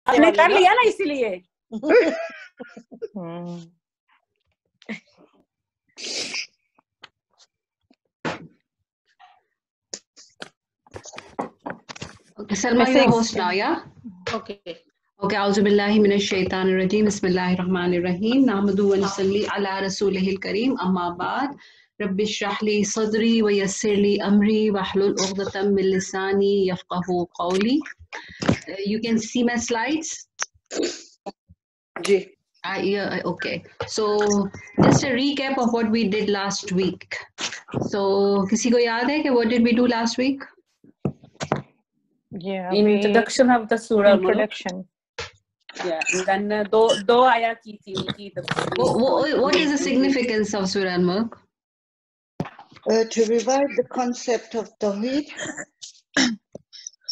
आपने कर लिया ना इसीलिए। Okay, Salma, you're the host now, yeah? Okay. Okay, A'udhu billahi minash shaitanir rajim. Bismillahir rahmanir rahim. Nahmadu wa nusalli ala rasulihil kareem. Amma ba'd. Rabbi shrah li sadri wa yassir li amri wa hlul 'uqdatam min lisani yafqahu qawli. You can see my slides? Yeah, okay. So, just a recap of what we did last week. So, किसी को याद है कि what did we do last week? Yeah, Introduction of the surah. Introduction. Yeah, and then दो आया की थी उनकी What is the significance of Surah Al-Mulk? To revive the concept of Tawheed,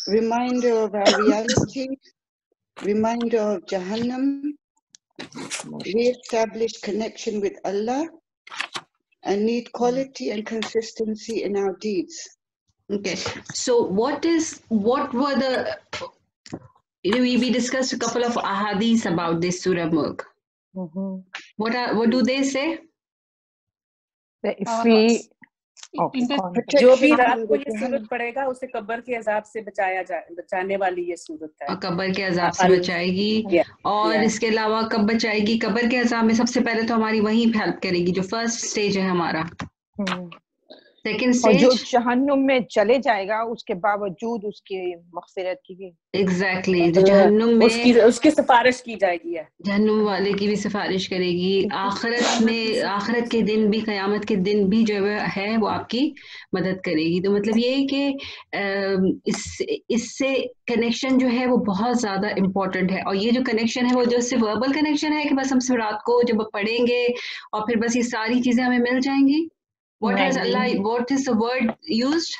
reminder of our reality, reminder of Jahannam, re-establish connection with Allah, and need quality and consistency in our deeds. Okay, so what were the, we discussed a couple of ahadith about this Surah Mulk. What do they say? If we जो भी रात को ये सूरत पड़ेगा उसे कब्र के अजाब से बचाने वाली ये सूरत है। कब्र के अजाब से बचाएगी और इसके अलावा कब बचाएगी? कब्र के अजाब में सबसे पहले तो हमारी वही हेल्प करेगी, जो फर्स्ट स्टेज है हमारा। सेकंड स्टेज जो जहन्नुम में चले जाएगा उसके बावजूद उसकी मग़फ़िरत की। एग्जैक्टली, जो जहन्नुम में उसकी सिफारिश की जाएगी है, जहन्नुम वाले की भी सिफारिश करेगी। आखिरत में, आखिरत के दिन भी, क़यामत के दिन भी जो है वो आपकी मदद करेगी। तो मतलब ये है कि इससे कनेक्शन जो है वो बहुत ज़्यादा इम्पोर्टेंट है। और ये जो कनेक्शन है वो जो सिर्फ वर्बल कनेक्शन है कि बस हम सिर्फ रात को जब पढ़ेंगे और फिर बस ये सारी चीज़ें हमें मिल जाएंगी। What has Allah, what is the word used?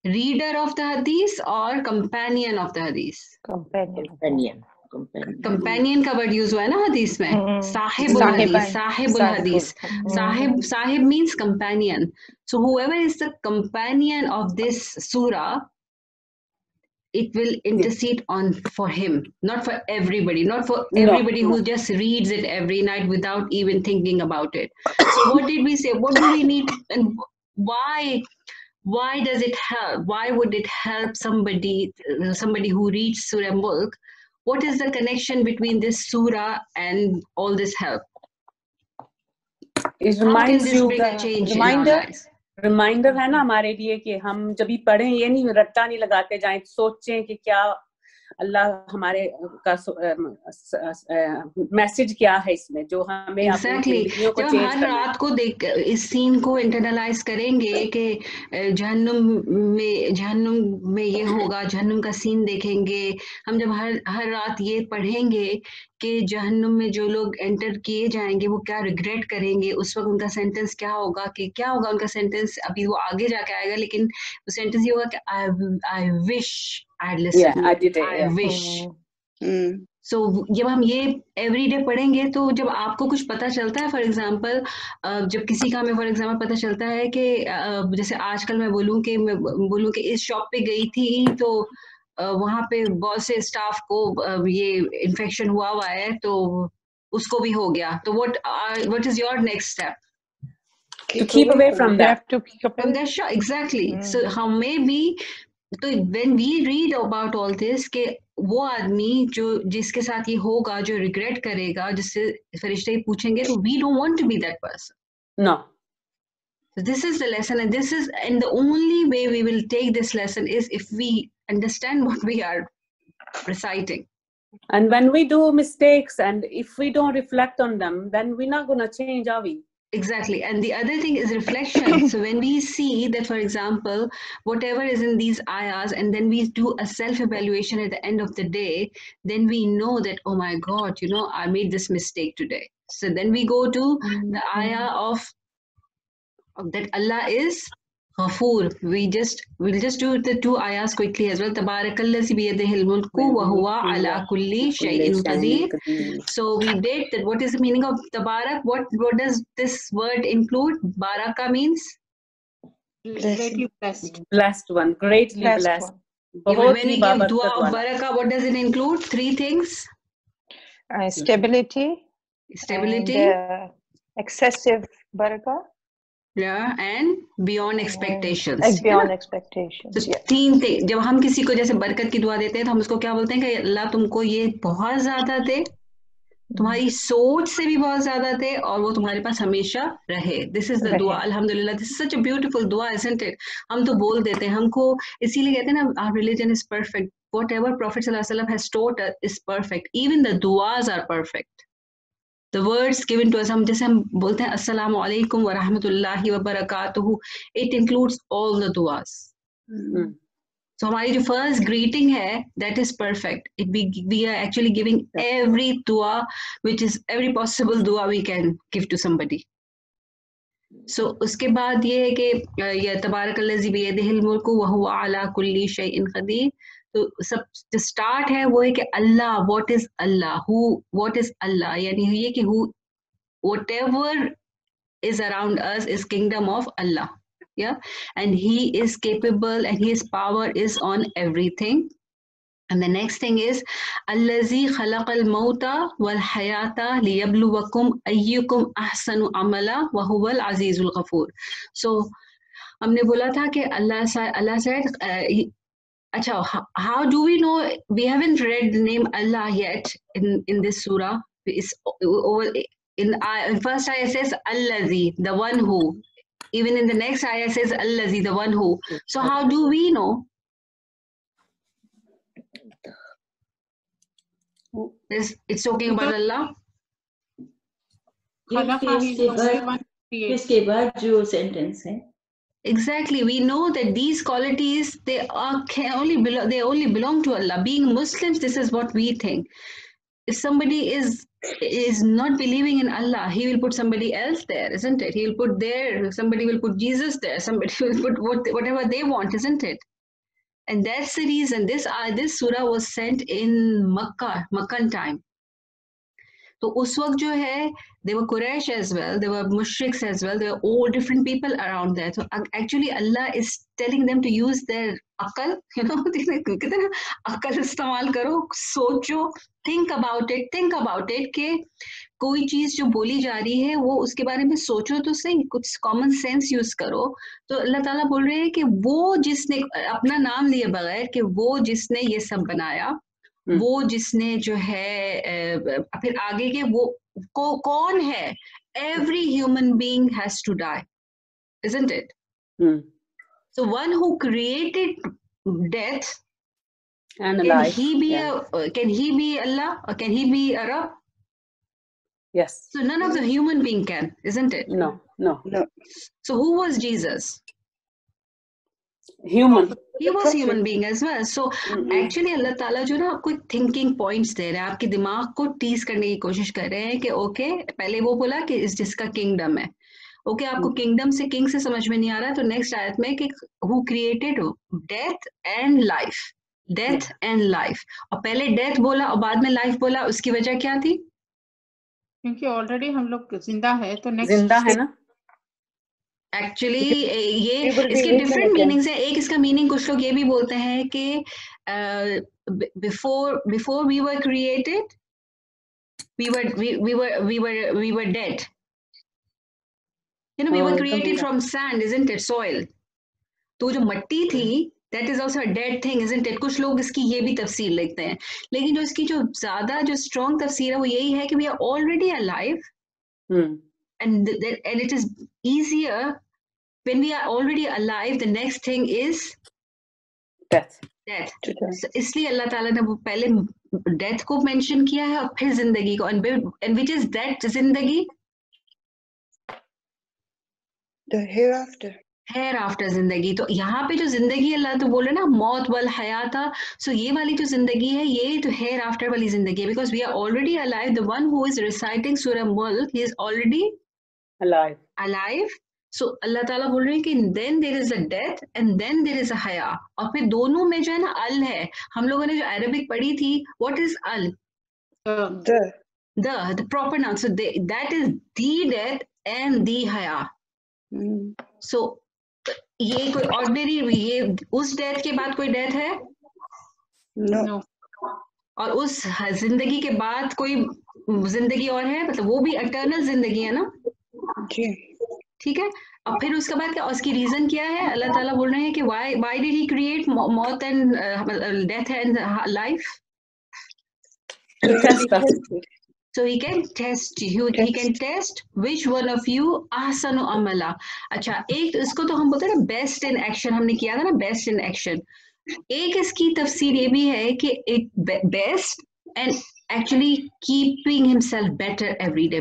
Reader of the hadith or companion of the hadith? Companion का word use हुआ है ना hadith में? Sahibul hadith, sahibul hadith. Sahib means companion. So whoever is the companion of this surah, it will intercede for him, not for everybody, not for everybody who just reads it every night without even thinking about it. So what did we say? What do we need, and why does it help? Why would it help somebody who reads Surah Mulk? What is the connection between this surah and all this help? It reminds you bring a change in our lives? Reminder है ना हमारे लिए कि हम जब भी पढ़ें ये नहीं रट्टा नहीं लगाते जाएं, सोचें कि क्या अल्लाह हमारे का मैसेज क्या है इसमें, जो हमें Exactly. जब हम हर रात को देख इस सीन को इंटरनलाइज करेंगे कि जहन्नुम में ये होगा, जहन्नुम का सीन देखेंगे, हम जब हर रात ये पढ़ेंगे कि जहन्नुम में जो लोग एंटर किए जाएंगे वो क्या रिग्रेट करेंगे, उस वक्त उनका सेंटेंस क्या होगा, कि क्या होगा उनका सेंटेंस, अभी वो आगे जाके आएगा, लेकिन वो सेंटेंस ये होगा कि I wish I listened. Yeah, I did it. I wish. So जब हम ये एवरी डे पढ़ेंगे तो जब आपको कुछ पता चलता है, फॉर एग्जांपल जब किसी का हमें फॉर एग्जांपल पता चलता है कि जैसे आजकल मैं बोलूँ कि इस शॉप पे गई थी तो वहाँ पे बहुत से स्टाफ को ये इन्फेक्शन हुआ है तो उसको भी हो गया, तो what is your next step? To keep away from that. From that show, exactly. So हमें भी तो when we read about all this कि वो आदमी जिसके साथ ये होगा, जो रिग्रेट करेगा, जिससे फरिश्ते पूछेंगे, तो we don't want to be that person. No. So this is the lesson, and the only way we will take this lesson is if we understand what we are reciting. And when we do mistakes and if we don't reflect on them, then we're not going to change, are we? Exactly. And the other thing is reflection. So when we see that, for example, whatever is in these ayahs, and then we do a self-evaluation at the end of the day, then we know that, oh my God, I made this mistake today. So then we go to the ayah of that Allah is Ghafoor. We'll just do the two ayahs quickly as well. Tabarakallazi biyadihil mulku wa huwa ala kulli shay'in qadeer. So we did that. What is the meaning of Tabarak? What does this word include? Baraka means? Greatly blessed. Blessed one. Greatly blessed. बहुत when he we give बाबरकत dua of वाला। barakah, what does it include? 3 things. Stability, Stability, and excessive barakah, yeah, and beyond expectations, and beyond expectations. तो Yeah. 3 things। जब हम किसी को जैसे बरकत की दुआ देते हैं तो हम उसको क्या बोलते हैं कि अल्लाह तुमको ये बहुत ज्यादा दे, तुम्हारी सोच से भी बहुत ज्यादा दे, और वो तुम्हारे पास हमेशा रहे। दिस इज द दुआ, अल्हम्दुलिल्लाह, this is such a beautiful दुआ, isn't it? हम तो बोल देते हैं, हमको इसीलिए कहते हैं ना, our religion is perfect, whatever Prophet sallallahu alaihi wasallam has taught us is perfect, even the duas are perfect, the words given to us। हम जैसे हम बोलते हैं अस्सलामु अलैकुम व रहमतुल्लाहि व बरकातुहू, it includes all the duas। So हमारी जो first greeting है, that is perfect। We are actually giving every dua, which is every possible dua we can give to somebody। So उसके बाद ये है कि ये तबारकल्लज़ी बियदिहिल मुल्कु व हुवा अला कुल्ली शैइन क़दीर। तो सब जो स्टार्ट है वो है कि अल्लाह, what is Allah, what is Allah, यानी ये कि whatever is around us is kingdom of Allah, yeah, and he is capable and his power is on everything। And the next thing is allazi khalaqal mauta wal hayata liyabluwakum ayyukum ahsanu amala wa huwal azizul ghafur। So हमने बोला था कि Allah said, अच्छा, how do we know? We haven't read the name Allah yet in this surah. In first ayah says Allazi, the one who. Even in the next ayah says Allazi, the one who. So how do we know? It's talking about Allah. इसके बाद जो sentence है, exactly, we know that these qualities they only belong to Allah. Being Muslims, this is what we think. If somebody is not believing in Allah, he will put somebody else there, isn't it? He will put somebody will put Jesus there, somebody will put whatever they want, isn't it? And that's the reason this surah was sent in Meccan time. तो उस वक्त जो है, they were Quraysh as well, they were mushriks as well, they were all different people around there. So actually Allah is telling them to use their akal, कहते हैं अकल इस्तेमाल करो, सोचो, think about it कि कोई चीज जो बोली जा रही है वो उसके बारे में सोचो तो सही, कुछ कॉमन सेंस यूज करो। तो अल्लाह ताला बोल रहे हैं कि वो जिसने अपना नाम लिए बगैर कि वो जिसने ये सब बनाया, वो जिसने जो है फिर आगे के वो कौन है? Every human being has to die, isn't it? So one who created death, and can alive, he be Allah, or can he be a Rabb? Yes. So none of the human being can, isn't it? No. So who was Jesus? Human. He was human being as well. So actually अल्लाह ताला जो ना आपको thinking points दे रहा है, आपके दिमाग को tease करने की कोशिश कर रहे हैं कि ओके, पहले वो बोला कि इस जिसका किंगडम है, ओके, आपको किंगडम से किंग से समझ में नहीं आ रहा, तो नेक्स्ट आयत में कि who created death and life, और पहले डेथ बोला और बाद में लाइफ बोला, उसकी वजह क्या थी? क्योंकि ऑलरेडी हम लोग जिंदा है, तो नेक्स्ट जिंदा है ना। एक्चुअली ये इसके डिफरेंट मीनिंग्स है। एक इसका मीनिंग कुछ लोग ये भी बोलते हैं कि before we were created we were dead, we were created from sand, isn't it? Soil, तो जो मट्टी थी, that is also a dead thing, isn't it? कुछ लोग इसकी ये भी तफसीर लिखते हैं, लेकिन जो इसकी जो ज्यादा जो स्ट्रॉन्ग तफसीर है वो यही है कि we are already alive, and it is easier when we are already alive. The next thing is death. So, इसलिए अल्लाह ताला ने वो पहले डेथ को मेंशन किया है और फिर जिंदगी को, and which is that जिंदगी? The hereafter जिंदगी। तो यहाँ पे जो जिंदगी अल्लाह तो बोल रहे ना, मौत वल हयाता, सो ये वाली जो जिंदगी है ये तो हेयर आफ्टर वाली जिंदगी है, because we are already alive. The one who is reciting सूरह मुल्क, he is already alive. So अल्लाह ताला बोल रहे हैं कि then there is a death and then there is a हया, और फिर दोनों में जो है ना अल है। हम लोगों ने जो अरबिक पढ़ी थी, what is all? the proper noun, so that is the death and the haya. So ये कोई ऑर्डिनरी, ये उस डेथ के बाद कोई डेथ है? No. No. और उस जिंदगी के बाद कोई जिंदगी और है, मतलब वो भी इटर्नल जिंदगी है ना, जी. ठीक है। अब फिर उसके बाद क्या, उसकी रीजन क्या है? अल्लाह ताला बोल रहे हैं कि व्हाई डिड ही क्रिएट मौत and death and life? To test us. So he can test you, he can test which one of you ahsanu amala. अच्छा, एक इसको तो हम बोलते हैं ना बेस्ट इन एक्शन, हमने किया था ना बेस्ट इन एक्शन। एक इसकी तफसीर ये भी है कि एक best and actually keeping himself better every day,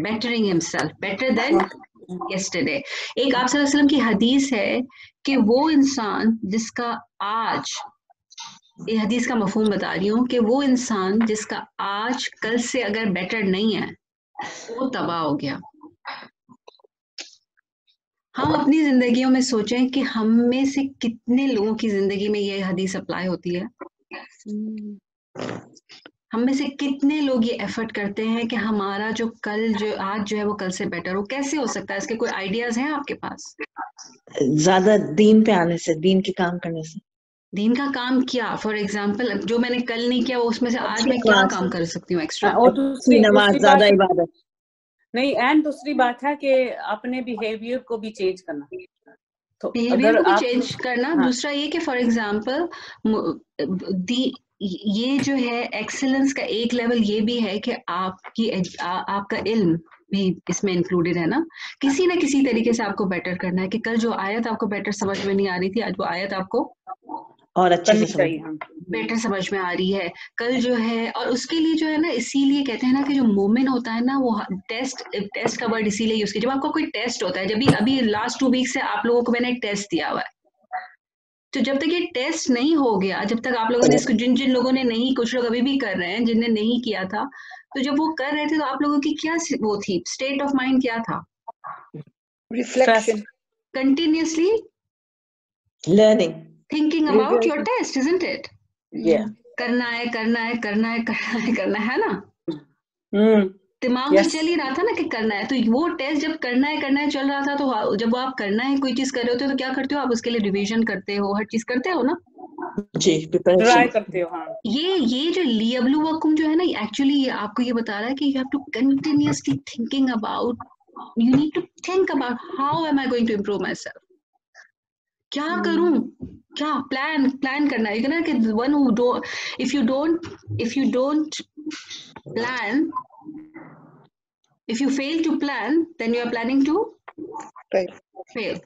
bettering himself better than yesterday. एक आप सल्लल्लाहु अलैहि वसल्लम की हदीस है कि वो इंसान जिसका आज, ये हदीस का मफहूम बता रही हूँ, कि वो इंसान जिसका आज कल से अगर बेटर नहीं है वो तबाह हो गया। हम अपनी जिंदगियों में सोचें कि हम में से कितने लोगों की जिंदगी में ये हदीस अप्लाई होती है। हम में से कितने लोग ये एफर्ट करते हैं कि हमारा जो कल, जो आज जो है वो कल से बेटर हो। कैसे हो सकता है? इसके कोई आइडियाज हैं आपके पास? ज्यादा दीन पे आने से, दीन के काम करने से। दीन का काम क्या? फॉर एग्जाम्पल, जो मैंने कल नहीं किया उसमें से आज मैं क्या काम कर सकती हूँ एक्स्ट्रा? और दूसरी नमाज, ज्यादा इबादत नहीं, एंड दूसरी बात है कि अपने बिहेवियर को भी चेंज करना। तो बिहेवियर अगर को भी आप चेंज करना। हाँ, दूसरा ये कि फॉर एग्जाम्पल ये जो है एक्सीलेंस का एक लेवल ये भी है कि आपकी आपका इल्म भी इसमें इंक्लूडेड है ना। किसी न किसी तरीके से आपको बेटर करना है कि कल जो आयत आपको बेटर समझ में नहीं आ रही थी, आज वो आयत आपको और अच्छे से चाहिए, बेटर समझ में आ रही है कल जो है। और उसके लिए जो है ना, इसीलिए कहते हैं ना कि जो मोमेंट होता है ना, वो टेस्ट का वर्ड इसीलिए यूज किया। जब आपका कोई टेस्ट होता है, जब भी अभी लास्ट 2 वीक से आप लोगों को मैंने एक टेस्ट दिया हुआ है, तो जब तक ये टेस्ट नहीं हो गया, जब तक आप लोगों ने इसको, जिन लोगों ने नहीं, कुछ लोग अभी भी कर रहे हैं जिनने नहीं किया था, तो जब वो कर रहे थे तो आप लोगों की क्या वो थी, स्टेट ऑफ माइंड क्या था? Reflection. Continuously learning, thinking about your test, isn't it? Yeah. करना है, करना है, करना है, करना है, करना है ना, दिमाग में चल ही रहा था ना कि करना है। तो वो टेस्ट जब करना है चल रहा था, तो जब आप करना है कोई चीज कर रहे होते हो तो क्या करते हो आप? उसके लिए रिवीजन करते हो, हर चीज करते हो ना जी, ट्राई करते हो। हाँ, ये जो लियबलू वकुम जो है ना, एक्चुअली ये आपको ये बता रहा है कि you have to continuously thinking about, you need to think about how am I going to improve my myself करूं, क्या प्लान करना है ना, कि one who do, if you don't plan, if you fail to plan, then you are planning to fail.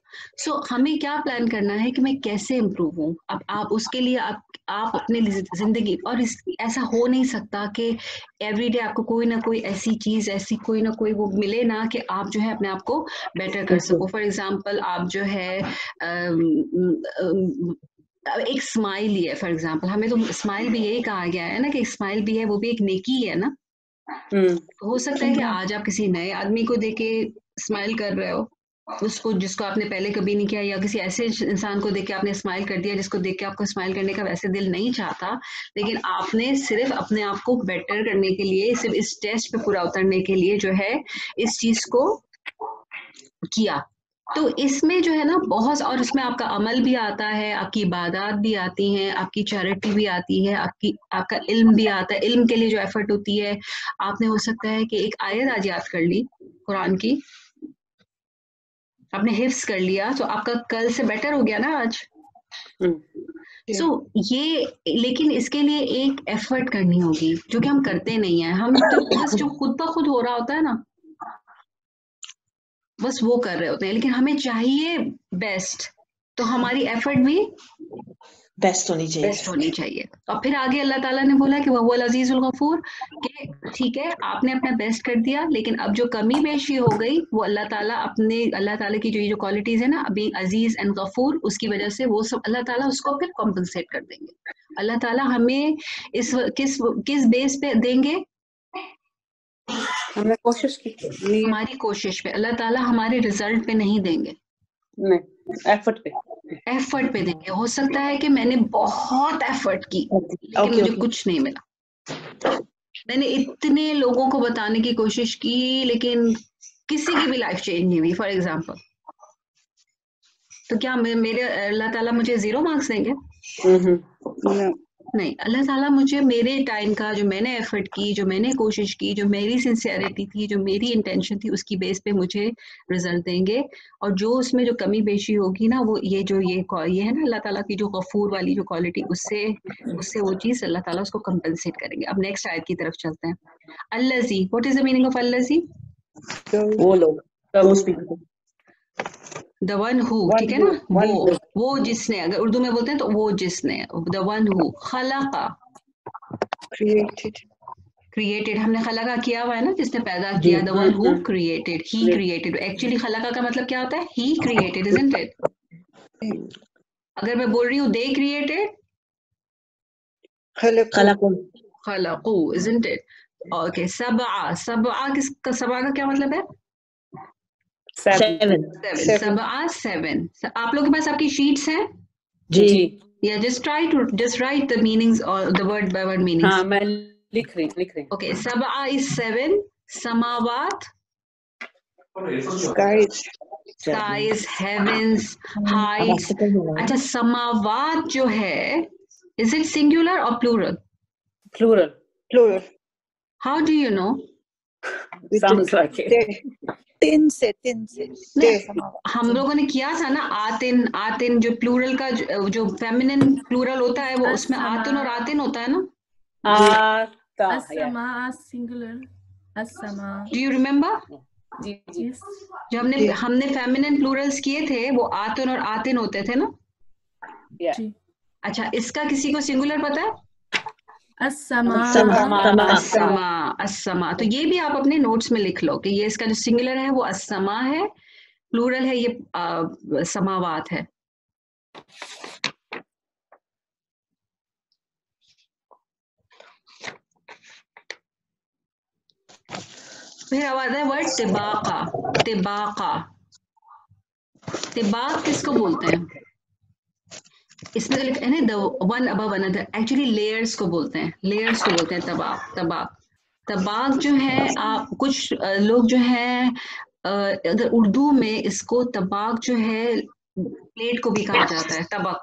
So हमें क्या plan करना है कि मैं कैसे इम्प्रूव हूँ। अब आप उसके लिए आप अपने जिंदगी, और ऐसा हो नहीं सकता कि एवरीडे आपको कोई ना कोई ऐसी चीज, ऐसी कोई ना कोई वो मिले ना कि आप जो है अपने आप को बेटर कर सको। फॉर एग्जाम्पल, आप जो है एक स्माइल ही है, फॉर एग्जाम्पल, हमें तो स्माइल भी यही कहा गया है ना कि स्माइल भी है, वो भी एक नेकी है ना। हो सकता है कि आज आप किसी नए आदमी को देख के स्माइल कर रहे हो, उसको जिसको आपने पहले कभी नहीं किया, या किसी ऐसे इंसान को देख के आपने स्माइल कर दिया जिसको देख के आपको स्माइल करने का वैसे दिल नहीं चाहता, लेकिन आपने सिर्फ अपने आप को बेटर करने के लिए, सिर्फ इस टेस्ट पे पूरा उतरने के लिए जो है इस चीज को किया। तो इसमें जो है ना बहुत, और इसमें आपका अमल भी आता है, आपकी इबादत भी आती हैं, आपकी चैरिटी भी आती है, आपका इल्म भी आता है। इल्म के लिए जो एफर्ट होती है, आपने हो सकता है कि एक आयत आज याद कर ली कुरान की, आपने हिफ्स कर लिया, तो आपका कल से बेटर हो गया ना आज। सो ये, लेकिन इसके लिए एक एफर्ट करनी होगी जो कि हम करते नहीं है। हम तो बस जो खुद ब खुद हो रहा होता है ना, बस वो कर रहे होते हैं, लेकिन हमें चाहिए बेस्ट, तो हमारी एफर्ट भी बेस्ट होनी चाहिए। और फिर आगे अल्लाह ताला ने बोला कि वहुवल अजीजुल गफूर, कि ठीक है आपने अपना बेस्ट कर दिया, लेकिन अब जो कमी पेशी हो गई वो अल्लाह ताला की जो क्वालिटीज है ना, अभी अजीज एंड गफूर, उसकी वजह से वो सब अल्लाह ताला उसको फिर कॉम्पनसेट कर देंगे। अल्लाह ताला हमें किस बेस पे देंगे? हमने कोशिश की, हमारी कोशिश पे। अल्लाह ताला हमारे रिजल्ट पे नहीं देंगे, एफर्ट पे देंगे। हो सकता है कि मैंने बहुत एफर्ट की लेकिन मुझे कुछ नहीं मिला, मैंने इतने लोगों को बताने की कोशिश की लेकिन किसी की भी लाइफ चेंज नहीं हुई, फॉर एग्जाम्पल, तो क्या मेरे अल्लाह ताला मुझे 0 मार्क्स देंगे? नहीं, अल्लाह ताला मुझे मेरे टाइम का जो मैंने एफर्ट की, जो मैंने कोशिश की, जो मेरी सिंसियरिटी थी, जो मेरी इंटेंशन थी, उसकी बेस पे मुझे रिजल्ट देंगे। और जो उसमें जो कमी बेशी होगी ना, वो ये है ना अल्लाह ताला की जो गफूर वाली जो क्वालिटी, उससे वो चीज़ अल्लाह ताला उसको कंपनसेट करेंगे। अब नेक्स्ट आयत की तरफ चलते हैं। अल्लज़ी, what is the meaning of अल्लज़ी? वो लोग, those people. The one who, ठीक है ना, वो जिसने, अगर उर्दू में बोलते हैं तो वो जिसने, द वन हु खलका, क्रिएटेड, हमने खलका किया हुआ है ना, जिसने पैदा किया, the one who created, he created. Actually खलका का मतलब क्या होता है? He created, isn't it? अगर मैं बोल रही हूँ दे क्रिएटेड, खलकू, इजंट इट? ओके, सबआ, सबआ का क्या मतलब है? 7. सबआ 7। आप लोगों के पास आपकी शीट्स हैं? जी। Yeah, just write the meanings or the word by word meanings. हाँ, मैं लिख रही। Okay, sab'a is 7, samawat, skies, heavens, heights. अच्छा, samawat जो है, is it singular or plural? Plural. How do you know? Sounds like it. तीन से हम लोगों ने किया था ना, आतिन जो प्लूरल का जो फेमिनिन प्लूरल होता है, वो उसमें आतिन और आतिन होता है ना। अस्समा सिंगुलर, अस्समा। Do you remember? जी। जो हमने फेमिनिन प्लूरल्स किए थे, वो आतिन और आतिन होते थे ना। जी। अच्छा, इसका किसी को सिंगुलर पता है? अस्समा। तो ये भी आप अपने नोट्स में लिख लो कि ये इसका जो सिंगुलर है वो अस्समा है, प्लूरल है ये समावात है। फिर अब आता है वर्ड तिबाका। तिबाक किसको बोलते हैं? इसमें तो लिखा है ना, the one above another, actually layers को बोलते हैं तबाक जो है, आप कुछ लोग जो है, अगर उर्दू में इसको तबाक जो है प्लेट को भी कहा जाता है, तबक,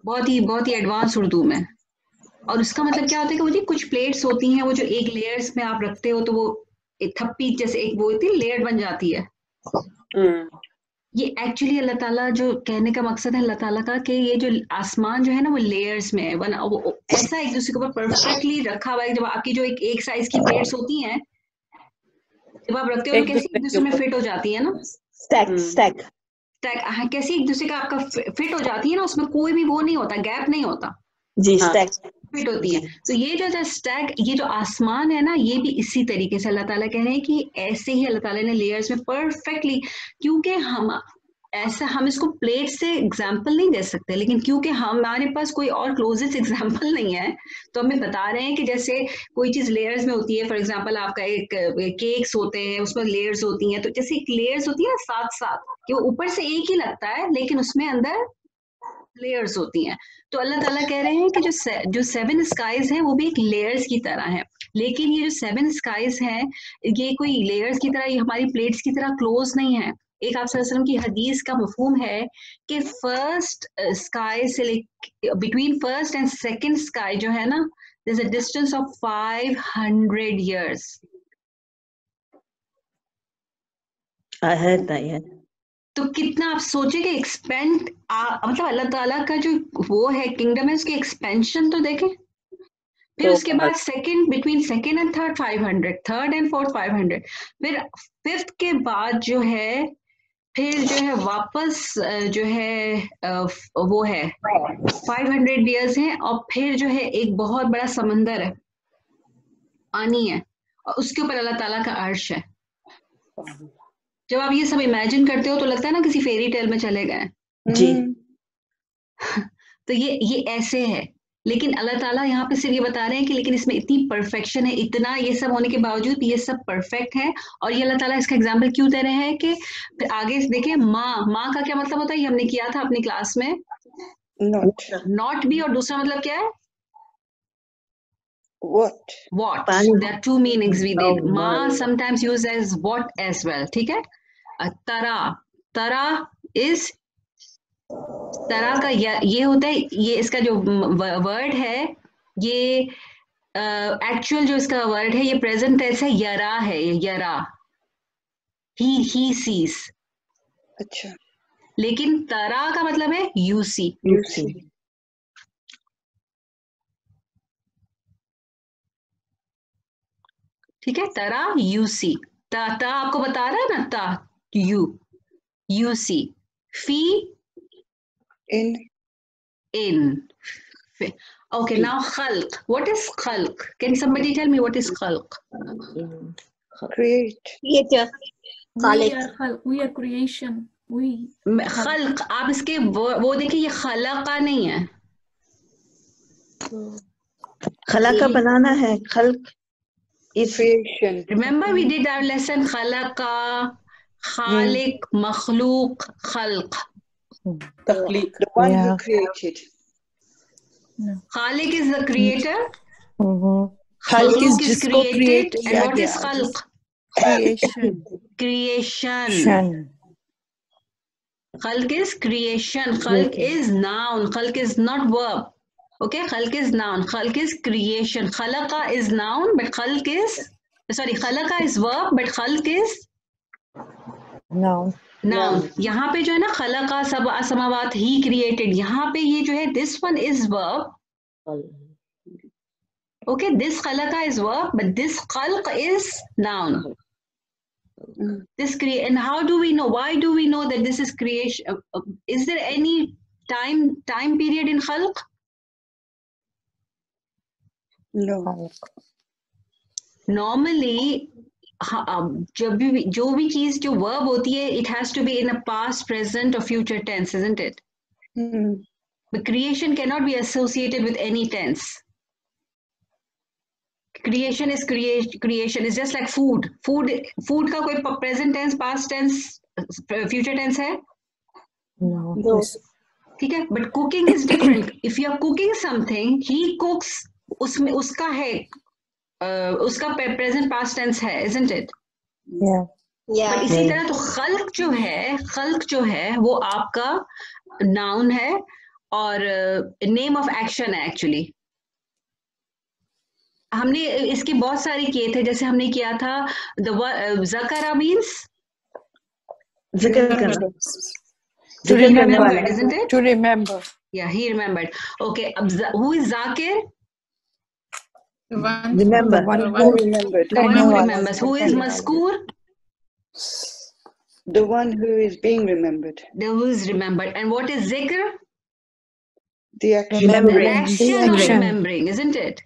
बहुत ही एडवांस उर्दू में। और उसका मतलब क्या होता है कि वो जी कुछ प्लेट्स होती हैं, वो जो एक लेयर्स में आप रखते हो तो वो एक थप्पी जैसे एक वो होती है, लेयर बन जाती है। ये एक्चुअली अल्लाह ताला जो कहने का मकसद है अल्लाह ताला का, कि ये जो आसमान जो है ना, वो लेयर्स में है, वो ऐसा एक दूसरे के ऊपर परफेक्टली रखा हुआ है। जब आपकी जो एक साइज की प्लेट्स होती हैं, जब आप रखते हो तो कैसे एक दूसरे में फिट हो जाती है ना, स्टैक कैसे एक दूसरे का आपका फिट हो जाती है ना, उसमें कोई भी वो नहीं होता, गैप नहीं होता जी, स्टैक फिट होती है। तो ये जो स्टैक, ये जो आसमान है ना, ये भी इसी तरीके से अल्लाह ताला कह रहे हैं कि ऐसे ही अल्लाह ताला ने लेयर्स में परफेक्टली, क्योंकि हम इसको प्लेट से एग्जाम्पल नहीं दे सकते, लेकिन क्योंकि हमारे पास कोई और क्लोजेस्ट एग्जाम्पल नहीं है, तो हमें बता रहे हैं कि जैसे कोई चीज लेयर्स में होती है। फॉर एग्जाम्पल आपका एक केक्स होते हैं, उसमें लेयर्स होती हैं, तो जैसे एक लेयर्स होती है ना साथ कि वो ऊपर से एक ही लगता है, लेकिन उसमें अंदर लेयर्स होती हैं। तो अल्लाह ताला कह रहे हैं कि जो 7 स्काइज हैं वो भी एक लेयर्स की तरह है, लेकिन ये जो 7 स्काइज हैं, ये कोई लेयर्स की तरह, ये हमारी प्लेट्स की तरह क्लोज नहीं है। एक आप सल्लल्लाहु अलैहि वसल्लम की हदीस का मफहूम है कि फर्स्ट स्काई से between first and second sky जो है ना, there's a distance of 500 years. I heard that, yeah. तो कितना आप सोचे कि एक्सपेंड, मतलब अल्लाह ताला का जो वो है किंगडम है, उसकी एक्सपेंशन तो देखें। फिर उसके बाद between second and third 500, third and fourth 500, फिर फिफ्थ के बाद जो है, फिर जो है वापस जो है वो है 500 इयर्स है, और फिर जो है एक बहुत बड़ा समंदर है, पानी है, और उसके ऊपर अल्लाह ताला का अर्श है। जब आप ये सब इमेजिन करते हो तो लगता है ना किसी फेरी टेल में चले गए जी। तो ये ऐसे है, लेकिन अल्लाह ताला यहाँ पे सिर्फ ये बता रहे हैं कि लेकिन इसमें इतनी परफेक्शन है, इतना ये सब होने के बावजूद ये सब परफेक्ट है। और ये अल्लाह ताला इसका एग्जाम्पल क्यों दे रहे हैं कि फिर आगे देखिए, माँ का क्या मतलब होता है, ये हमने किया था अपनी क्लास में, नॉट बी, और दूसरा मतलब क्या है, what there are two meanings we did. Ma sometimes used as what as well, ठीक है। तरा is तरा का ये होता है, ये इसका जो वर्ड है, ये एक्चुअल जो इसका वर्ड है, ये प्रेजेंट टेंस है, यरा है, यरा, ही सीज। अच्छा, लेकिन तरा का मतलब है यू सी। you see. ठीक है, तरा यू सी, ता आपको बता रहा है ना, ता यू सी, फी In, in. Okay, now khalq. What is khalq? Can somebody tell me what is khalq? create. We are creation. We. खल्क, आप इसके वो देखिए, ये खलका नहीं है, खला का बनाना है, खल्क is Creation. Remember we did our lesson, खलका, खालिक, मखलूक, खल्क. तख्लीक. The one who created. Khaliq is the creator, खल्क Makhluk is is जिसको created, create and किया what is गया, khalq? creation. Creation. Khalq is creation. Khalq is noun. Khalq is not verb. Okay, khalq is noun. Khalq is creation. Khalaqa is noun, but khalq is, sorry, khalaqa is verb, but khalq is Noun. noun. यहाँ पे जो है ना, खलका सबअ समावात, he created, यहाँ पे ये जो है, this one is verb. Okay, this khalaqa is verb, but this khalq is noun. This and how do we know? Why do we know that this is creation? Is there any time period in khalq? No. Normally, जो भी चीज जो verb होती है, it has to be in a past, present, or future tense, isn't it? But creation cannot be associated with any tense. Creation is creation is just like food. Food का कोई present tense, past tense, future tense है? No. ठीक है, but cooking is different. If you are cooking something, he cooks, उसमें उसका है, उसका present past tense है, isn't it? Yeah. But इसी तरह तो खल्क जो है वो आपका noun है और name of action है actually. हमने इसके बहुत सारे किए थे, जैसे हमने किया था ज़करा मीन्स जिक्र करना, To remember, isn't it? To remember. Yeah, he remembered. Okay, who is Zakir? remember, One Who who remembered? The one करने who वाला, remembers. Who is Maskur? The one who is being remembered. The who is remembered. And what is Zikr? The action. The remembering, action of action. remembering, isn't it?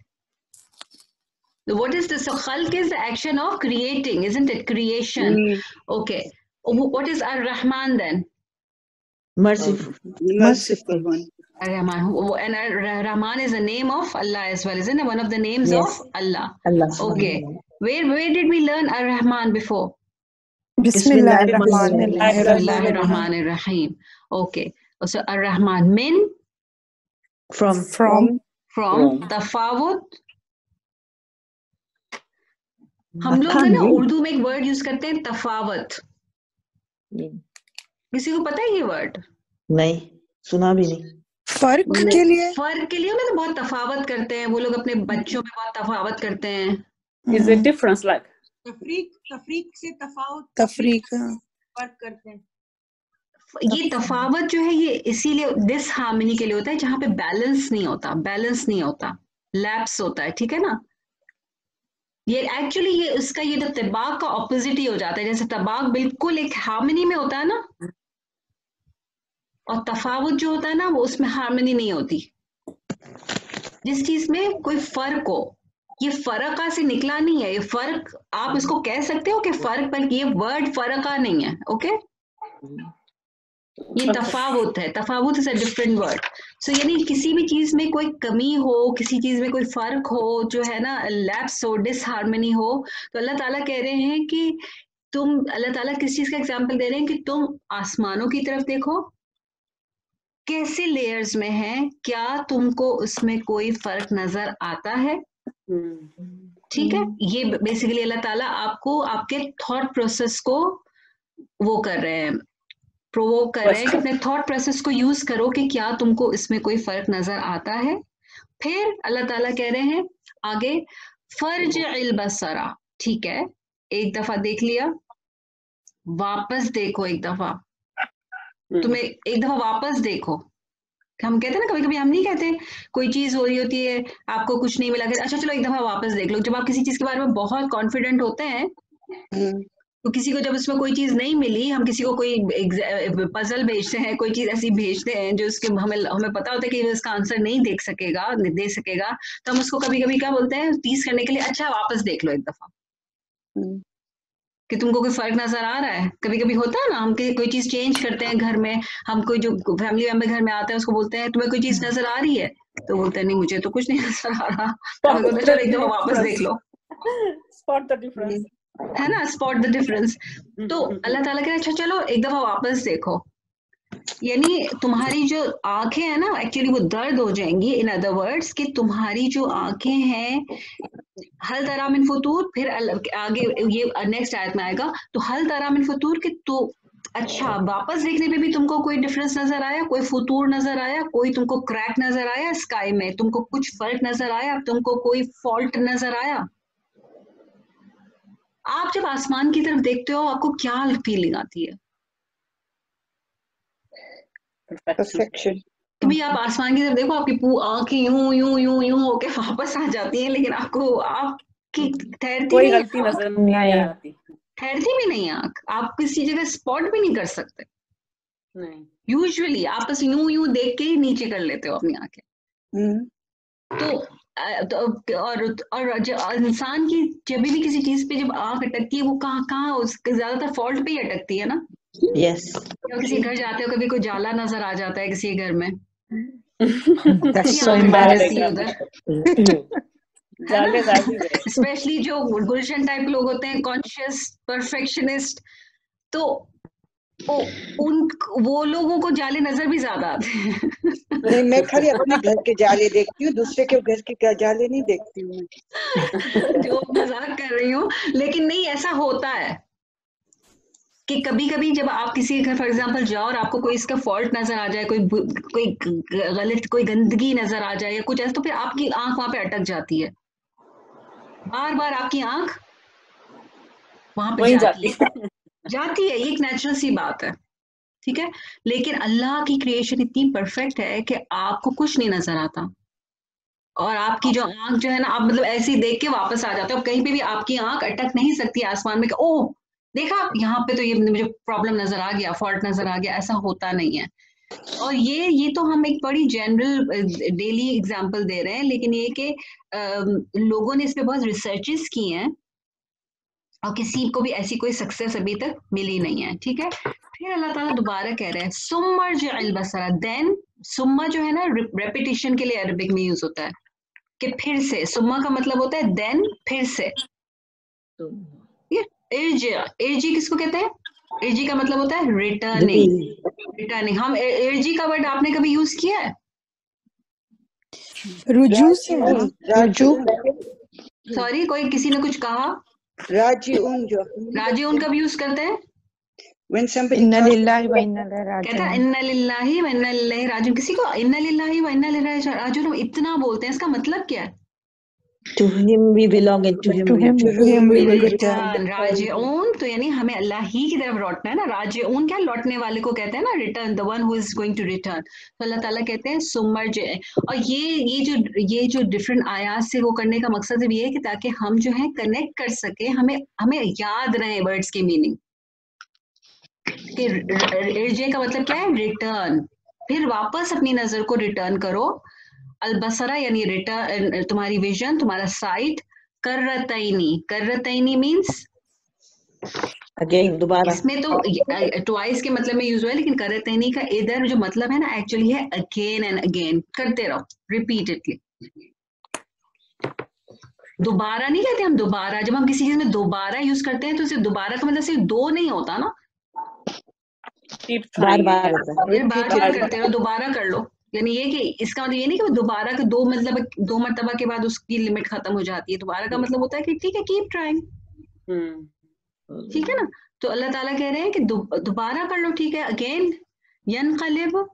What is the, so khalq is the action of creating, isn't it? Creation. Okay. What is Ar-Rahman then? merciful, Merciful one. Ar-Rahman. And Ar-Rahman is the name of Allah as well, isn't it? One of the names Yes. of Allah. Allah. Okay. Where did we learn Ar-Rahman before? Bismillahir-Rahmanir-Rahim. Bismillahir-Rahmanir-Rahim. Okay. So Ar-Rahman min from tafawut. हम लोग है ना उर्दू में एक word use करते हैं तफावत. किसी को पता है ये वर्ड? नहीं, सुना भी नहीं. फर्क के लिए ना बहुत तफावत करते हैं वो लोग, अपने बच्चों में बहुत तफावत करते हैं. Is it difference like? तफरीक से तफावत, तफरीक फर्क करते हैं. ये तफावत जो है ये इसीलिए डिसहार्मनी के लिए होता है, जहाँ पे बैलेंस नहीं होता, लैप्स होता है. ठीक है ना? ये एक्चुअली ये उसका ये तो तबाक का ऑपोजिट ही हो जाता है. जैसे तबाक बिल्कुल एक हार्मनी में होता है ना, और तफावत जो होता है ना वो उसमें हार्मनी नहीं होती. जिस चीज में कोई फर्क हो, ये फर्का से निकला नहीं है. ये फर्क आप इसको कह सकते हो कि फर्क, पर ये वर्ड फर्का नहीं है. ओके, ये तफावत है. तफावत इज अ डिफरेंट वर्ड. सो यानी किसी भी चीज में कोई कमी हो, किसी चीज में कोई फर्क हो, जो है ना लैप्स हो, डिसहार्मनी हो, तो अल्लाह ताला कह रहे हैं कि अल्लाह ताला किस चीज का एग्जांपल दे रहे हैं कि तुम आसमानों की तरफ देखो कैसे लेयर्स में है, क्या तुमको उसमें कोई फर्क नजर आता है? ठीक है, ये बेसिकली अल्लाह ताला आपको आपके थॉट प्रोसेस को वो कर रहे हैं, प्रोवोक कर रहे हैं कि अपने थॉट प्रोसेस को यूज करो कि क्या तुमको इसमें कोई फर्क नजर आता है। फिर अल्लाह ताला कह रहे हैं आगे फर्जिल बसरा, ठीक है, एक दफा देख लिया, वापस देखो एक दफा, तुम्हें एक दफा वापस देखो। हम कहते हैं ना, कभी कभी हम नहीं कहते, कोई चीज हो रही होती है, आपको कुछ नहीं मिला, अच्छा चलो एक दफा वापस देख लो। जब आप किसी चीज के बारे में बहुत कॉन्फिडेंट होते हैं, तो किसी को जब इसमें कोई चीज नहीं मिली, हम किसी को कोई पजल भेजते हैं, कोई चीज ऐसी भेजते हैं जो उसके हमें पता होता है कि इसका आंसर नहीं दे सकेगा, तो हम उसको कभी कभी क्या बोलते हैं, टीज करने के लिए, अच्छा वापस देख लो एक दफा कि तुमको कोई फर्क नजर आ रहा है। कभी कभी होता है ना, हम कोई चीज चेंज करते हैं घर में, हम कोई जो फैमिली मेंबर घर में आते हैं उसको बोलते हैं तुम्हें कोई चीज नजर आ रही है, तो बोलते हैं नहीं मुझे तो कुछ नहीं नजर आ रहा, तो चलो एक दफा वापस देख लो, स्पॉट द डिफरेंस, है ना, स्पॉट द डिफरेंस। तो अल्लाह ताला कह रहा है अच्छा चलो एक दफा वापस देखो, यानी तुम्हारी जो आंखें हैं ना, एक्चुअली वो दर्द हो जाएंगी। इन अदर वर्ड्स कि तुम्हारी जो आंखें हैं, हल तरा मिन फतूर, फिर आगे ये नेक्स्ट आयत में आएगा, तो हल तरा मिन फतूर कि तो अच्छा वापस देखने पे भी तुमको कोई डिफरेंस नजर आया, कोई फतूर नजर आया, कोई तुमको क्रैक नजर आया स्काई में, तुमको कुछ फर्क नजर आया, तुमको कोई फॉल्ट नजर आया। आप जब आसमान की तरफ देखते हो आपको क्या फीलिंग आती है? परफेक्शन। कभी आप आसमान की तरफ देखो, आपकी आंखें यूं यूं यूं यूं होके वापस आ जाती हैं, लेकिन आपको आपकी ठहरती कोई नहीं, गलती नजर नहीं आती, ठहरती भी नहीं आंख, आप किसी जगह स्पॉट भी नहीं कर सकते। नहीं, यूजुअली आप बस यूं यूं देख के ही नीचे कर लेते हो अपनी आंखें। तो और इंसान की जब भी किसी चीज पे जब आंख अटकती है, वो कहाँ उसके ज्यादातर फॉल्ट पे ही अटकती है ना। यस, किसी घर जाते हो, कभी कोई जाला नजर आ जाता है किसी घर में, That's so embarrassing. स्पेशली जो गुलशन टाइप लोग होते हैं, कॉन्शियस परफेक्शनिस्ट, तो वो लोगों को जाले नजर भी ज्यादा आते हैं। नहीं, मैं खाली अपने घर के जाले देखती हूँ, दूसरे के घर के जाले नहीं देखती हूँ। जो मजाक कर रही हूँ, लेकिन नहीं ऐसा होता है कि कभी कभी जब आप किसी घर फॉर एग्जांपल जाओ और आपको कोई इसका फॉल्ट नजर आ जाए, कोई गलत कोई गंदगी नजर आ जाए या कुछ ऐसा, तो फिर आपकी आंख वहां पे अटक जाती है, बार बार आपकी आंख वहां पे जाती है। ये एक नेचुरल सी बात है, ठीक है। लेकिन अल्लाह की क्रिएशन इतनी परफेक्ट है कि आपको कुछ नहीं नजर आता, और आपकी जो आंख जो है ना, आप मतलब ऐसे ही देख के वापस आ जाते हो, कहीं पे भी आपकी आंख अटक नहीं सकती आसमान में कि ओह देखा यहाँ पे तो ये मुझे प्रॉब्लम नजर आ गया, फॉल्ट नजर आ गया, ऐसा होता नहीं है। और ये तो हम एक बड़ी जनरल डेली एग्जांपल दे रहे हैं, लेकिन ये कि लोगों ने इस पे बहुत रिसर्चेस की हैं और किसी को भी ऐसी कोई सक्सेस अभी तक मिली नहीं है, ठीक है। फिर अल्लाह ताला दोबारा कह रहे हैं सुम्मर्जिअल बसरा, देन सुम्मा जो है ना रेपिटेशन के लिए अरबिक में यूज होता है कि फिर से, सुम्मा का मतलब होता है देन, फिर से। इर्जी किसको कहते हैं? इर्जी का मतलब होता है रिटर्निंग। हम इर्जी का वर्ड आपने कभी यूज किया है? रुजू से, रुजू, सॉरी कोई किसी ने कुछ कहा, राजिउन कब यूज करते हैं? इन्ना लिल्लाहि व इन्ना इलैहि राजिऊन, कहता है इन्ना लिल्लाहि व इन्ना इलैहि राजिऊन। किसी को इन्ना लिल्लाहि व इन्ना इलैहि राजिऊन इतना बोलते हैं, इसका मतलब क्या है? To him we belong and to him we will return. राजिऊन तो यानी हमें अल्लाह ही की तरफ लौटना है ना। राजिऊन क्या, लौटने वाले को कहते हैं ना, return, the one who is going to return. तो अल्लाह ताला कहते हैं सुमर्ज। और ये जो डिफरेंट आयात से वो करने का मकसद भी है कि ताकि हम जो है कनेक्ट कर सके, हमें याद रहे वर्ड्स की मीनिंग। इर्जे का मतलब क्या है? रिटर्न। फिर वापस अपनी नजर को रिटर्न करो। अलबसरा यानी रिटर्न, तुम्हारी विजन, तुम्हारा साइट। कररतैनी मीन्स अगेन, दोबारा। इसमें तो ट्वाइस के मतलब में यूज हुआ है, लेकिन कररतैनी का इधर जो मतलब है ना एक्चुअली है अगेन एंड अगेन, करते रहो रिपीटेडली। दोबारा नहीं कहते हम, दोबारा जब हम किसी चीज में दोबारा यूज करते हैं तो सिर्फ दोबारा का मतलब सिर्फ दो नहीं होता ना, बार बार करते रहो, दोबारा कर लो। यानी ये कि इसका मतलब ये नहीं कि दोबारा के दो मरतबा के बाद उसकी लिमिट खत्म हो जाती है। दोबारा का मतलब होता है कि ठीक है, कीप ट्राइंग, ठीक है ना। तो अल्लाह ताला कह रहे हैं कि दोबारा कर लो, ठीक है, अगेन यनक़लिब,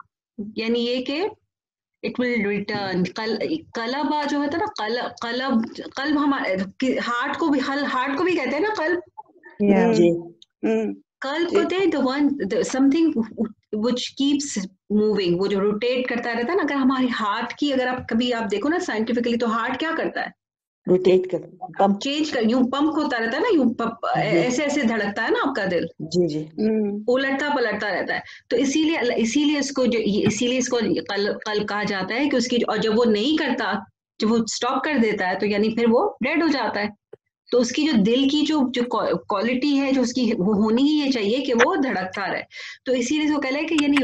यानी ये कि इट विल रिटर्न। कलबा जो होता है ना, कल्ब हमारे हार्ट को भी कहते हैं ना कल्ब। कल्ब होते हैं the one something which keeps moving, वो जो रोटेट करता रहता है ना। अगर हमारी हार्ट की अगर आप कभी आप देखो ना साइंटिफिकली, तो हार्ट क्या करता है, रोटेट कर, पंप चेंज कर, यूं पंप होता रहता है ना, यूं ऐसे ऐसे धड़कता है ना आपका दिल, जी जी, उलटता पलटता रहता है। तो इसीलिए इसको कल्ब कहा जाता है कि उसकी, और जब वो नहीं करता, जब वो स्टॉप कर देता है, तो यानी फिर वो डेड हो जाता है। तो उसकी जो दिल की जो क्वालिटी है, जो उसकी वो होनी ही ये चाहिए कि वो धड़कता रहे। तो इसीलिए इसको कहला है कि यानी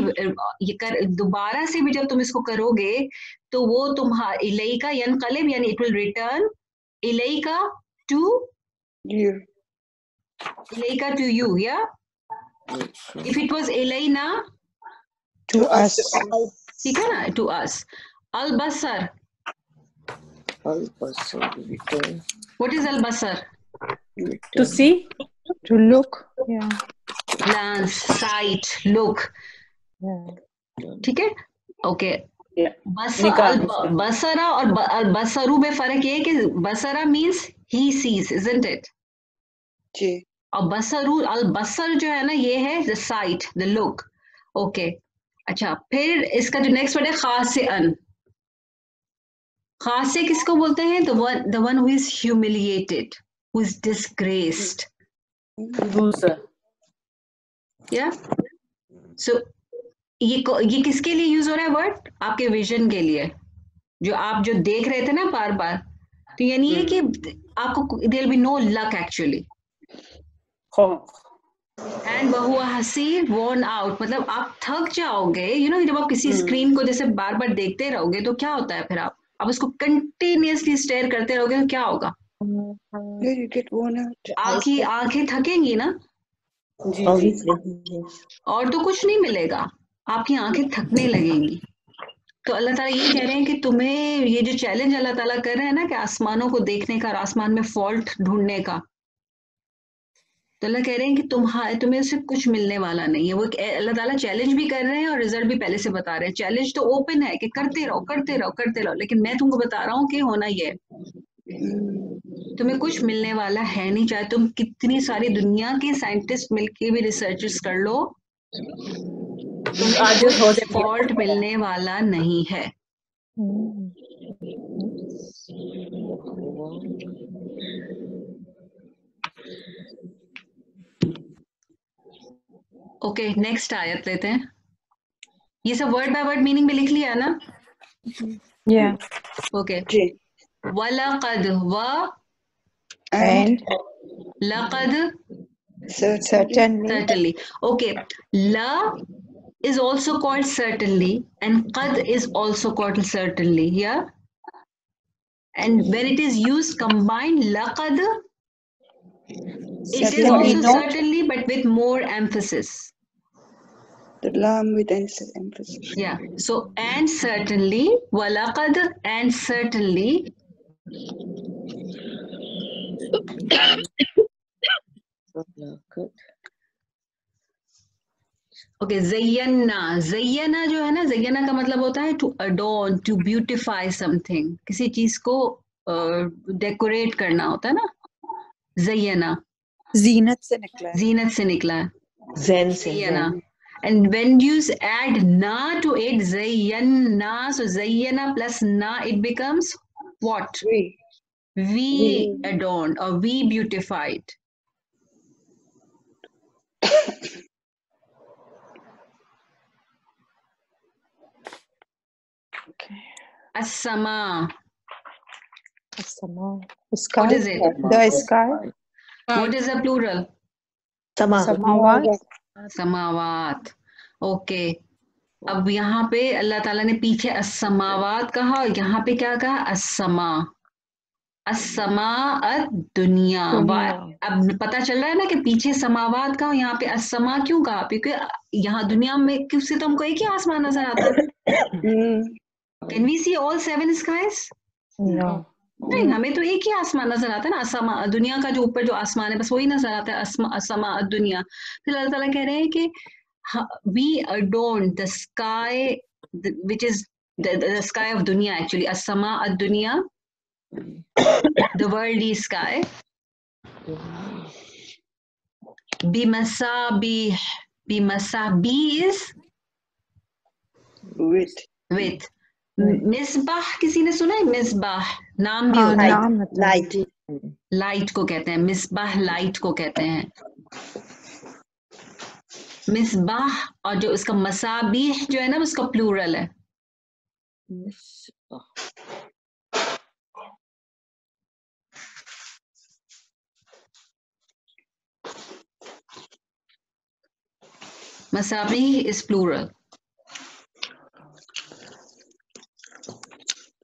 ये दोबारा से भी जब तुम इसको करोगे तो वो तुम्हारा इलैका यनक़लिब, यानी इट विल रिटर्न इलैका टू you. इलैका टू यू, या इफ इट वाज इलैना To us. ठीक है ना, टू अस। अल बसर, व्हाट इज अल बसर? To see, To look. Yeah. Glance, sight, look, ठीक है, ओके। बसरा और बसरू में फर्क ये है कि बसरा means he sees, isn't it? जी। और बसरू, अल बसर जो है ना, ये है the sight, the look, okay. अच्छा, फिर इसका जो नेक्स्ट वर्ड है खास से अन। खास से किसको बोलते हैं? The one who is humiliated, who is disgraced, loser. या सो ये किसके लिए यूज हो रहा है वर्ड? आपके विजन के लिए, जो आप जो देख रहे थे ना बार बार। तो यानी है कि आपको there be no luck actually. And बहुआ हसी वॉर्न आउट, मतलब आप थक जाओगे। यू नो, जब आप किसी स्क्रीन को जैसे बार बार देखते रहोगे तो क्या होता है, फिर आप उसको कंटिन्यूअसली स्टेयर करते रहोगे तो क्या होगा? You get worn out. आपकी आंखें थकेंगी ना, और तो कुछ नहीं मिलेगा, आपकी आंखें थकने लगेंगी। तो अल्लाह ताला ये कह रहे हैं कि तुम्हें ये जो चैलेंज अल्लाह ताला कर रहे हैं ना, कि आसमानों को देखने का और आसमान में फॉल्ट ढूंढने का, तो अल्लाह कह रहे हैं कि तुम्हें उससे कुछ मिलने वाला नहीं है। वो अल्लाह ताला चैलेंज भी कर रहे हैं और रिजल्ट भी पहले से बता रहे हैं। चैलेंज तो ओपन है कि करते रहो करते रहो करते रहो, लेकिन मैं तुमको बता रहा हूँ कि होना ये है, तुम्हें कुछ मिलने वाला है नहीं। चाहे तुम कितनी सारी दुनिया के साइंटिस्ट मिलके भी रिसर्चेस कर लो, तुम्हें कुछ फॉल्ट मिलने वाला नहीं है। ओके, नेक्स्ट आयत लेते हैं। ये सब वर्ड बाय वर्ड मीनिंग में लिख लिया ना? Yeah. ओके। जी। वलक़द, व And लक़द, certainly. Okay, la is also called certainly, and qad is also called certainly. Yeah, and when it is used combined, laqad, it is also certainly, but with more emphasis. The lam with emphasis. Yeah. So and certainly, walaqad, and certainly. Okay, ज़य्यना जो है ना, ज़य्यना का मतलब होता है to adorn, to beautify something, किसी चीज को डेकोरेट करना होता है ना, ज़य्यना। जीनत से निकला है। जीनत से निकला है, zen से, ज़य्यना। And when you add na to it, ज़य्यना, so ज़य्यना plus na, it becomes what? We adorned or we beautified. As-sama. Sky. What is it? The sky. What is the plural? Samawat. समावात। Okay, अब यहाँ पे अल्लाह ताला ने पीछे as-समावात कहा और यहाँ पे क्या कहा? as-समा। as-समाअत दुनिया। अब पता चल रहा है ना कि पीछे समावात का, यहाँ पे as-समा क्यों कहा? क्योंकि यहाँ दुनिया में किससे तो हमको एक ही आसमान नजर आता है। Can we see all 7 skies? No. नहीं, हमें तो एक ही आसमान नजर आता है ना, असमा, दुनिया का जो ऊपर जो आसमान है बस वही नजर आता है, असमा दुनिया। फिर अल्लाह ताला कह रहे हैं कि we adorn the sky which is the sky of dunya, actually as-sama ad-dunya, the worldly sky, bimasabih. Bimasabih is with. Misbah किसी ने सुना है? मिसबाह नाम भी होता है, लाइट को कहते हैं मिसबाह, लाइट को कहते हैं मिसबाह। और जो उसका मसाबीह जो है ना उसका प्लूरल है। मसाबीह इज प्लूरल।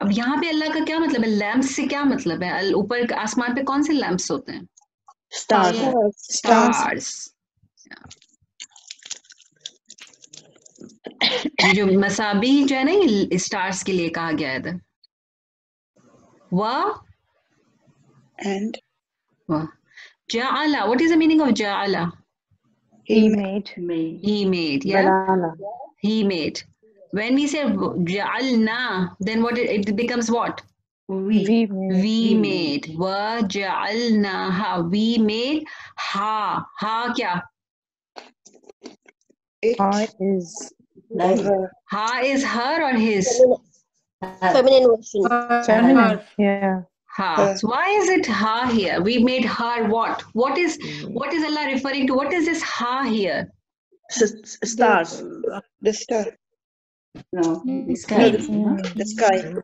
अब यहाँ पे अल्लाह का क्या मतलब है? लैम्प्स से क्या मतलब है? ऊपर आसमान पे कौन से लैम्प्स होते हैं? स्टार्स। ये जो मसाबी जो है ना ये स्टार्स के लिए कहा गया है। वाह and ja'ala, what is the meaning of ja'ala? He made. Yeah, he made. When we say ja'alna, then what it becomes what? We made. Wa ja'alnaha, we made. Ha kya? Ha is her or his? Feminine version. Feminine. Yeah. Ha. So why is it ha here? We made her what? What is Allah referring to? What is this ha here? Stars. The star. No, the sky. The sky.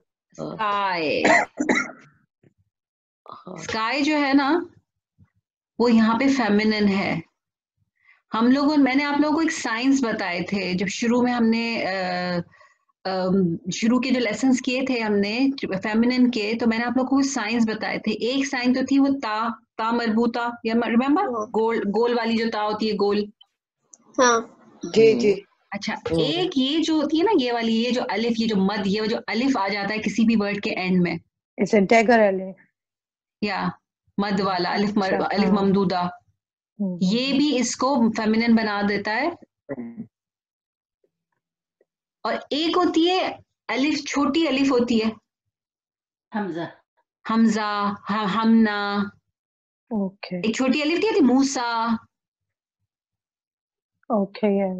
Sky जो है ना वो यहाँ पे feminine है। हम लोगों, मैंने आप लोगों को एक साइंस बताए थे जब शुरू में हमने शुरू के जो लेसन्स किए थे हमने फेमिनिन के, तो मैंने आप लोगों को साइंस बताए थे। एक साइन तो थी वो ता मरबूता, या रिमेम्बर गोल वाली जो ता होती है, गोल। हाँ जी। अच्छा, एक ये जो होती है ना ये वाली, ये जो अलिफ, ये जो मद, ये जो अलिफ आ जाता है किसी भी वर्ड के एंड में, It's a dagger अलिफ या मद वाला अलिफ, अलिफ ममदूदा, ये भी इसको फेमिनिन बना देता है। और एक होती है अलिफ, छोटी अलिफ होती है हमजा, हमना। एक छोटी अलिफ थी मूसा,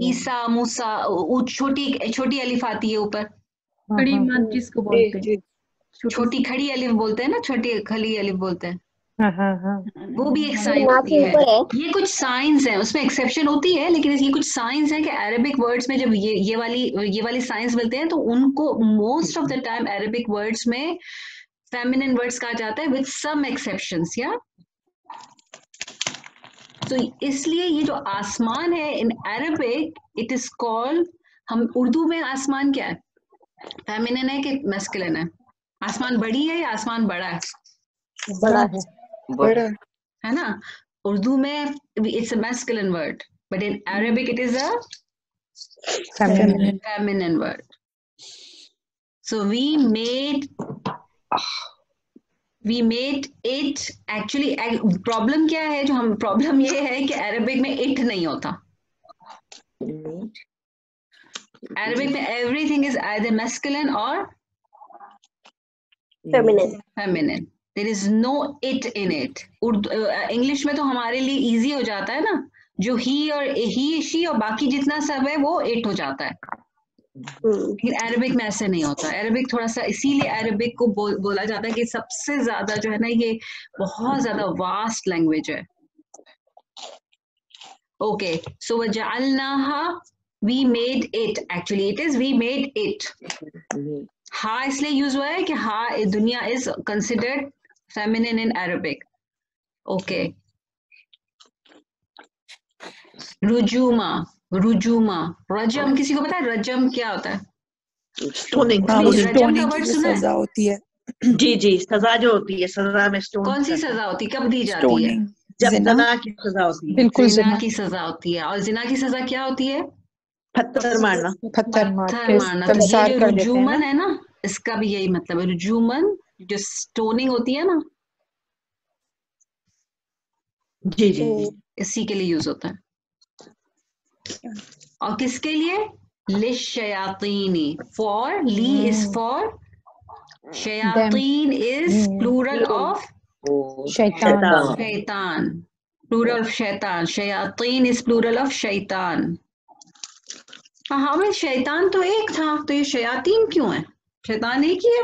ईसा, मूसा, छोटी अलिफ आती है ऊपर, खड़ी मत जिसको बोलते हैं, छोटी खड़ी अलिफ बोलते हैं ना, छोटी खली अलिफ बोलते हैं। वो भी एक साइन होती है। ये कुछ साइंस है, उसमें एक्सेप्शन होती है, लेकिन ये कुछ साइंस है कि अरेबिक वर्ड्स में जब ये वाली साइंस मिलते हैं तो उनको most of the time Arabic words में फेमिनिन वर्ड्स कहा जाता है विद सम एक्सेप्शंस। या तो इसलिए ये जो आसमान है इन अरेबिक इट इज कॉल्ड, हम उर्दू में आसमान क्या है, फेमिनिन है कि मैस्कुलिन है? आसमान बड़ी है या आसमान बड़ा है? बड़ा है ना। उर्दू में it's a masculine word, but in Arabic it is a feminine word. So we made it, actually problem क्या है, जो हम प्रॉब्लम ये है कि अरेबिक में इट नहीं होता। अरेबिक में एवरीथिंग इज आइदर मैस्कुलिन और feminine. There is no it in it. English में तो हमारे लिए इजी हो जाता है ना, जो ही शी और बाकी जितना सब है वो इट हो जाता है। लेकिन अरबिक में ऐसे नहीं होता। अरबिक थोड़ा सा, इसीलिए अरबिक को बोला जाता है कि सबसे ज्यादा जो है ना ये बहुत ज्यादा वास्ट लैंग्वेज है। ओके, सो वजअलनाहा, we made it, actually it is we made it. हा इसलिए यूज हुआ है कि हा दुनिया is considered feminine in Arabic. Okay, रुजुमा, रजम, किसी को पता है रजम क्या होता है? स्टोनिंग। रजम का वर्ड सुना है? सजा होती है। जी, सजा जो होती है, सजा में स्टोन। कौन सी सजा होती है, कब दी जाती है? जब ज़िना की सजा होती है। बिल्कुल ज़िना की सजा होती है। और ज़िना की सजा क्या होती है? पत्थर मारना। पत्थर मारना। तो ये जो रुजूमन है ना, इसका भी यही मतलब है। रुजूमन जो स्टोनिंग होती है ना, जी जी इसी के लिए यूज होता है। और किसके लिए? लिशयातीनी, फॉर, ली इज फॉर, शयातीन इज प्लूरल ऑफ शैतान। शैतान, प्लूरल ऑफ शैतान, शयातीन इज प्लूरल ऑफ शैतान। हाँ में शैतान तो एक था, तो ये शयातीन क्यों है? शैतान एक ही है।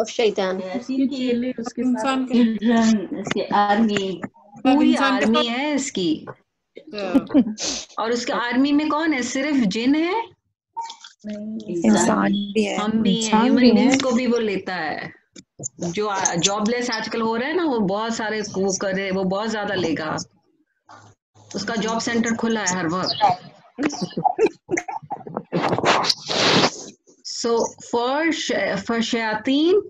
ऑफ शैतान, उसके चेले उसके इंसान साथ, के इसकी आर्मी, पूरी इंसान के आर्मी है इसकी। और उसके आर्मी में कौन है? सिर्फ जिन है? इंसान भी है, हम भी हैं, ह्यूमन बींग्स को भी वो लेता है। जो जॉबलेस आजकल हो रहे हैं ना, वो बहुत सारे वो कर रहे, वो बहुत ज्यादा लेगा। उसका जॉब सेंटर खुला है हर वक्त। So for शयातीन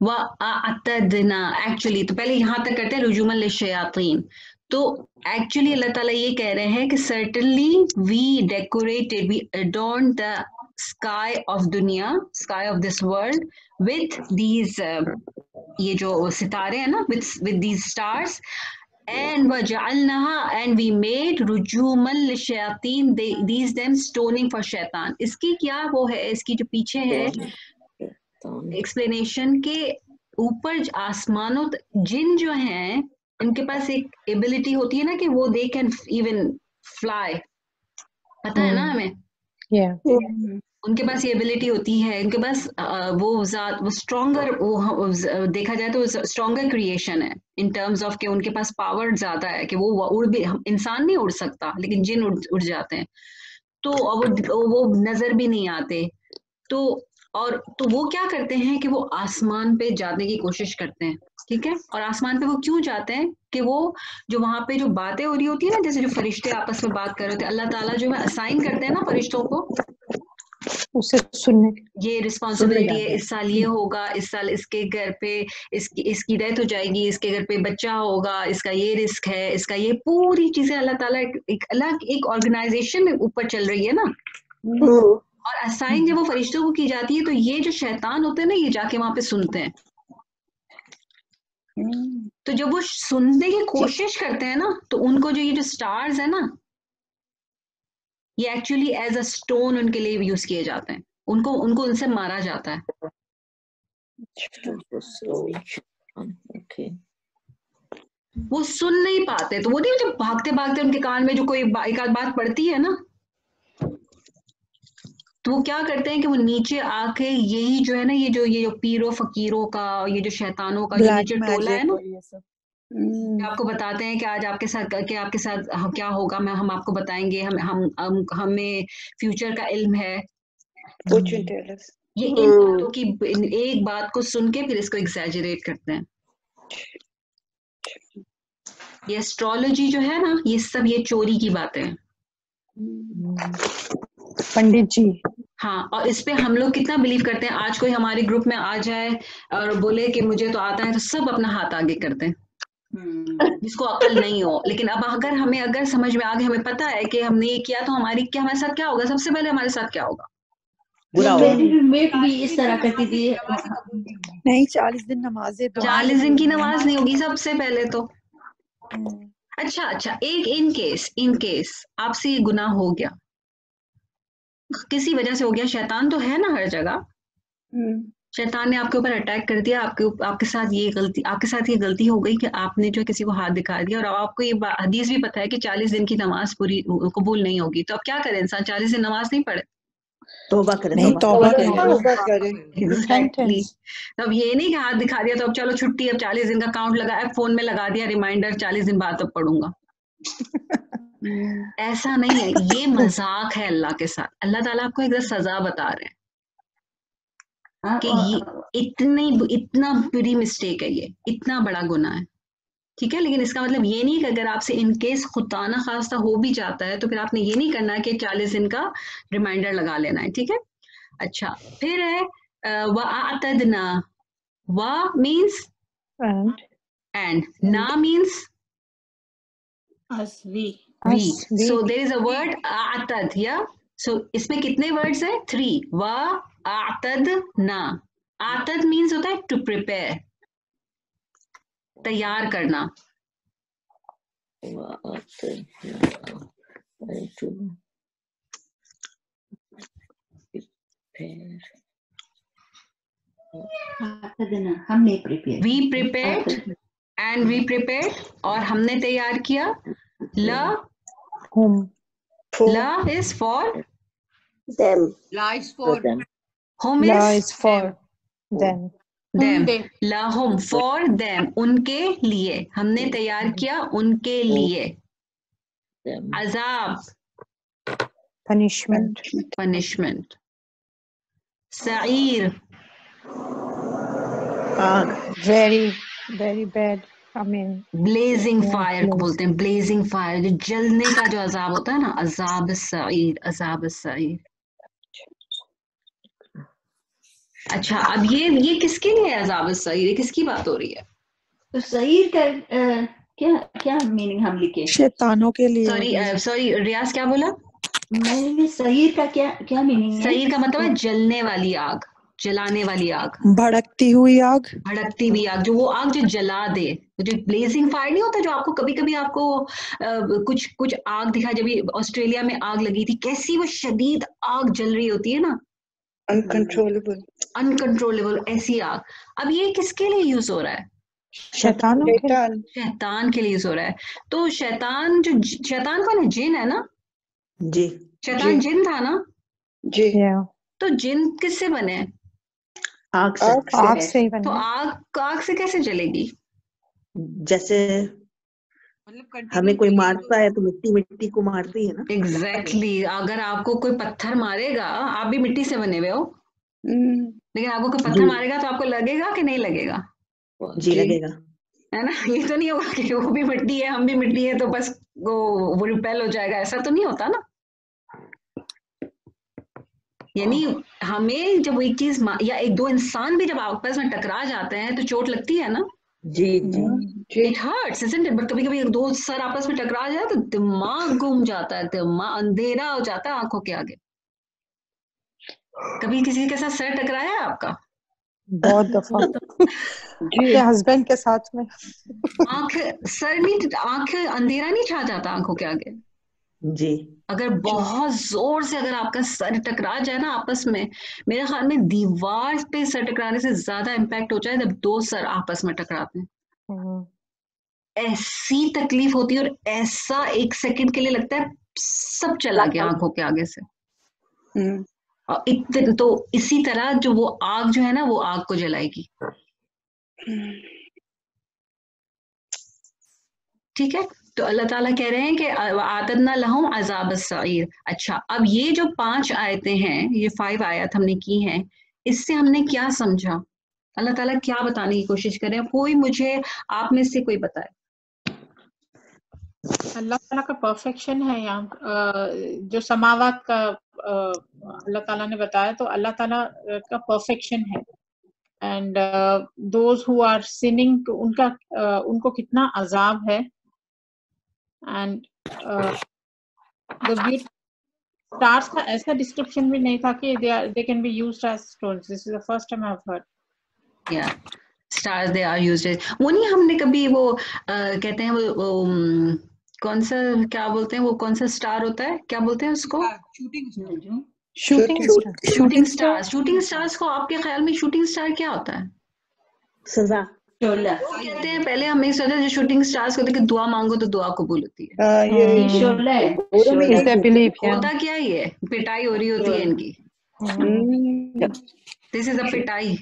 व अतदना, एक्चुअली तो पहले यहाँ तक करते हैं रुजुमन लिशयातीन। तो एक्चुअली अल्लाह ताला ये कह रहे हैं कि certainly we decorated, we adorned the sky of दुनिया, sky of this world with these ये जो सितारे हैं ना, with these stars, and वजअलनाहा, and we made रुजुमन लिशयातीन, these them stoning for शैतान। इसकी क्या वो है, इसकी जो पीछे है एक्सप्लेनेशन के ऊपर आसमानों जिन जो हैं, इनके पास एक एबिलिटी होती है ना कि वो दे कैन इवन फ्लाई, पता है ना हमें। उनके पास ये एबिलिटी होती है, उनके पास वो स्ट्रॉन्गर, वो देखा जाए तो स्ट्रॉन्गर क्रिएशन है इन टर्म्स ऑफ कि उनके पास पावर ज्यादा है कि वो उड़ भी, इंसान नहीं उड़ सकता लेकिन जिन उड़ जाते हैं। तो वो नजर भी नहीं आते। तो वो क्या करते हैं कि वो आसमान पे जाने की कोशिश करते हैं, ठीक है। और आसमान पे वो क्यों जाते हैं कि वो जो वहां पे जो बातें हो रही होती है ना, जैसे जो फरिश्ते आपस में बात कर रहे होते हैं, अल्लाह ताला जो है असाइन करते हैं ना फरिश्तों को उसे सुनने, ये रिस्पॉन्सिबिलिटी है, इस साल ये होगा, इस साल इसके घर पे इसकी डेथ हो जाएगी, इसके घर पे बच्चा होगा, इसका ये रिस्क है, इसका ये पूरी चीजें अल्लाह ताला एक अलग एक ऑर्गेनाइजेशन में ऊपर चल रही है ना। और असाइन जब वो फरिश्तों को की जाती है, तो ये जो शैतान होते हैं ना, ये जाके वहां पे सुनते हैं। तो जब वो सुनने की कोशिश करते हैं ना, तो उनको जो ये जो स्टार्स है ना, ये एक्चुअली एज अ स्टोन उनके लिए यूज किए जाते हैं। उनको उनसे मारा जाता है। वो सुन नहीं पाते, तो वो नहीं, जब भागते भागते उनके कान में जो कोई एक आध बात पड़ती है ना, तो वो क्या करते हैं कि वो नीचे आके यही जो है ना, ये जो पीरों फकीरों का, ये जो शैतानों का जो नीचे टोला है ना, आपको बताते हैं कि आज आपके साथ क्या होगा, हम आपको बताएंगे, हमें फ्यूचर का इल्म है। ये इन बातों की एक बात को सुन के फिर इसको एग्जैजरेट करते हैं। ये एस्ट्रोलॉजी जो है ना, ये सब ये चोरी की बातें हैं पंडित जी। हाँ, और इस पे हम लोग कितना बिलीव करते हैं। आज कोई हमारे ग्रुप में आ जाए और बोले कि मुझे तो आता है, तो सब अपना हाथ आगे करते हैं, जिसको अकल नहीं हो। लेकिन अब अगर समझ में आ गया, हमें पता है कि हमने ये किया तो हमारे साथ क्या होगा, सबसे पहले हमारे साथ क्या होगा, मेट भी इस तरह करती थी। नहीं, 40 दिन नमाजें, 40 दिन की नमाज नहीं होगी सबसे पहले तो। अच्छा, एक इन केस आपसे ये गुनाह हो गया, किसी वजह से हो गया, शैतान तो है ना हर जगह, शैतान ने आपके ऊपर अटैक कर दिया, आपके साथ ये गलती हो गई कि आपने जो किसी को हाथ दिखा दिया, और आपको ये हदीस भी पता है कि 40 दिन की नमाज पूरी कबूल नहीं होगी। तो अब क्या करे इंसान, 40 दिन नमाज नहीं पढ़े, तौबा करे। Exactly. तो अब ये नहीं कि हाथ दिखा दिया तो अब चलो छुट्टी, अब 40 दिन का काउंट लगा, फोन में लगा दिया रिमाइंडर, 40 दिन बाद अब पढ़ूंगा। ऐसा नहीं है, ये मजाक है अल्लाह के साथ। अल्लाह ताला आपको एक सजा बता रहे हैं कि ये इतना बुरी मिस्टेक है, ये इतना बड़ा गुनाह है, ठीक है। लेकिन इसका मतलब ये नहीं कि अगर आपसे इनकेस खुदा ना खास्ता हो भी जाता है, तो फिर आपने ये नहीं करना है कि 40 दिन का रिमाइंडर लगा लेना है, ठीक है। अच्छा, फिर है वअतदना, वा मीन्स एंड, ना means we. So there is a word atad, yeah. So इसमें कितने words है? 3. वा आतद ना। आतद means होता है to prepare, तैयार करना। हमने prepare, we prepared and we prepared, और हमने तैयार किया। ल is for them, La is for home is for them. them, lahum for them, उनके लिए। हमने तैयार किया उनके लिए। अजाब Punishment. punishment। सईर आग, Very, very bad. I mean, blazing Yeah, fire को blaze. बोलते हैं, ब्लेजिंग फायर, जो जलने का जो अजाब होता है ना, अजाब सईर, अजाब सईर। अच्छा, अब ये किसके लिए है अजाब सईर? ये किसकी बात हो रही है? तो सईर का क्या क्या मीनिंग हम लिखे? शैतानों के लिए। सॉरी रियाज, क्या बोला? मैंने सईर का क्या मीनिंग है? सईर का मतलब है जलने वाली आग, जलाने वाली आग, भड़कती हुई आग। भड़कती हुई आग, जो वो आग जो जला दे। जो ब्लेजिंग फायर नहीं होता, जो आपको कभी कभी आपको कुछ आग दिखा, जब ये ऑस्ट्रेलिया में आग लगी थी, कैसी वो शदीद आग जल रही होती है ना, Uncontrollable. अनकंट्रोलेबल, ऐसी आग। अब ये किसके लिए यूज हो रहा है? शैतानों के Shaitan. शैतान के लिए यूज हो रहा है। तो शैतान कौन है? जिन है ना? जी, शैतान जिन था ना? जी। Yeah. तो जिन किससे बने? आग से। आग से ही तो बने। आग से कैसे जलेगी? जैसे मतलब हमें कोई मारता है तो मिट्टी मिट्टी को मारती है ना। एग्जैक्टली अगर आपको कोई पत्थर मारेगा, आप भी मिट्टी से बने हुए हो, लेकिन आपको कोई पत्थर मारेगा तो आपको लगेगा कि नहीं लगेगा? जी लगेगा, है ना? ये तो नहीं होगा कि वो भी मिट्टी है हम भी मिट्टी है तो बस वो रिपेल हो जाएगा, ऐसा तो नहीं होता ना। यानी हमें जब एक चीज या एक दो इंसान भी जब आपस में टकरा जाते हैं तो चोट लगती है ना। जी जी, it hurts isn't it? But कभी कभी एक दो सर आपस में टकरा जाए तो दिमाग घूम जाता है, दिमाग अंधेरा हो जाता है आंखों के आगे। कभी किसी के साथ सर टकराया है आपका? बहुत दफा अपने हस्बैंड के साथ में। आंख अंधेरा नहीं छा जाता आंखों के आगे? जी। अगर बहुत जोर से अगर आपका सर टकरा जाए ना आपस में, मेरे ख्याल में दीवार पे सर टकराने से ज्यादा इम्पैक्ट हो जाए जब दो सर आपस में टकराते हैं। ऐसी तकलीफ होती है और ऐसा एक सेकंड के लिए लगता है सब चला गया आंखों के आगे से। और तो इसी तरह जो वो आग जो है ना, वो आग को जलाएगी। ठीक है, तो अल्लाह ताला कह रहे हैं कि आतदना लहुम अज़ाब अस्सईर। अच्छा, अब ये जो 5 आयतें हैं, ये 5 आयत हमने की हैं, इससे हमने क्या समझा? अल्लाह ताला क्या बताने की कोशिश कर रहे हैं? कोई मुझे आप में से कोई बताए। अल्लाह ताला का परफेक्शन है यहाँ, जो समावात का अल्लाह ताला ने बताया, तो अल्लाह ताला का परफेक्शन है। And those who are sinning, तो उनको कितना अजाब है। एंड द स्टार्स का ऐसा डिस्क्रिप्शन भी नहीं था कि they can be used as stones. This is the first time I have heard. या स्टार्स दे आर यूज्ड, वो नहीं हमने कभी वो कहते हैं वो कौन सा, क्या बोलते हैं वो, कौन सा स्टार होता है, क्या बोलते हैं उसको? शूटिंग स्टार्स को आपके ख्याल में शूटिंग स्टार क्या होता है? सजा। कहते हैं पहले हम नहीं सोचा जो शूटिंग स्टार्स को कि दुआ मांगो तो दुआ कबूल होती है। होता क्या ही है, पिटाई हो रही होती है इनकी। दिस इज अ पिटाई।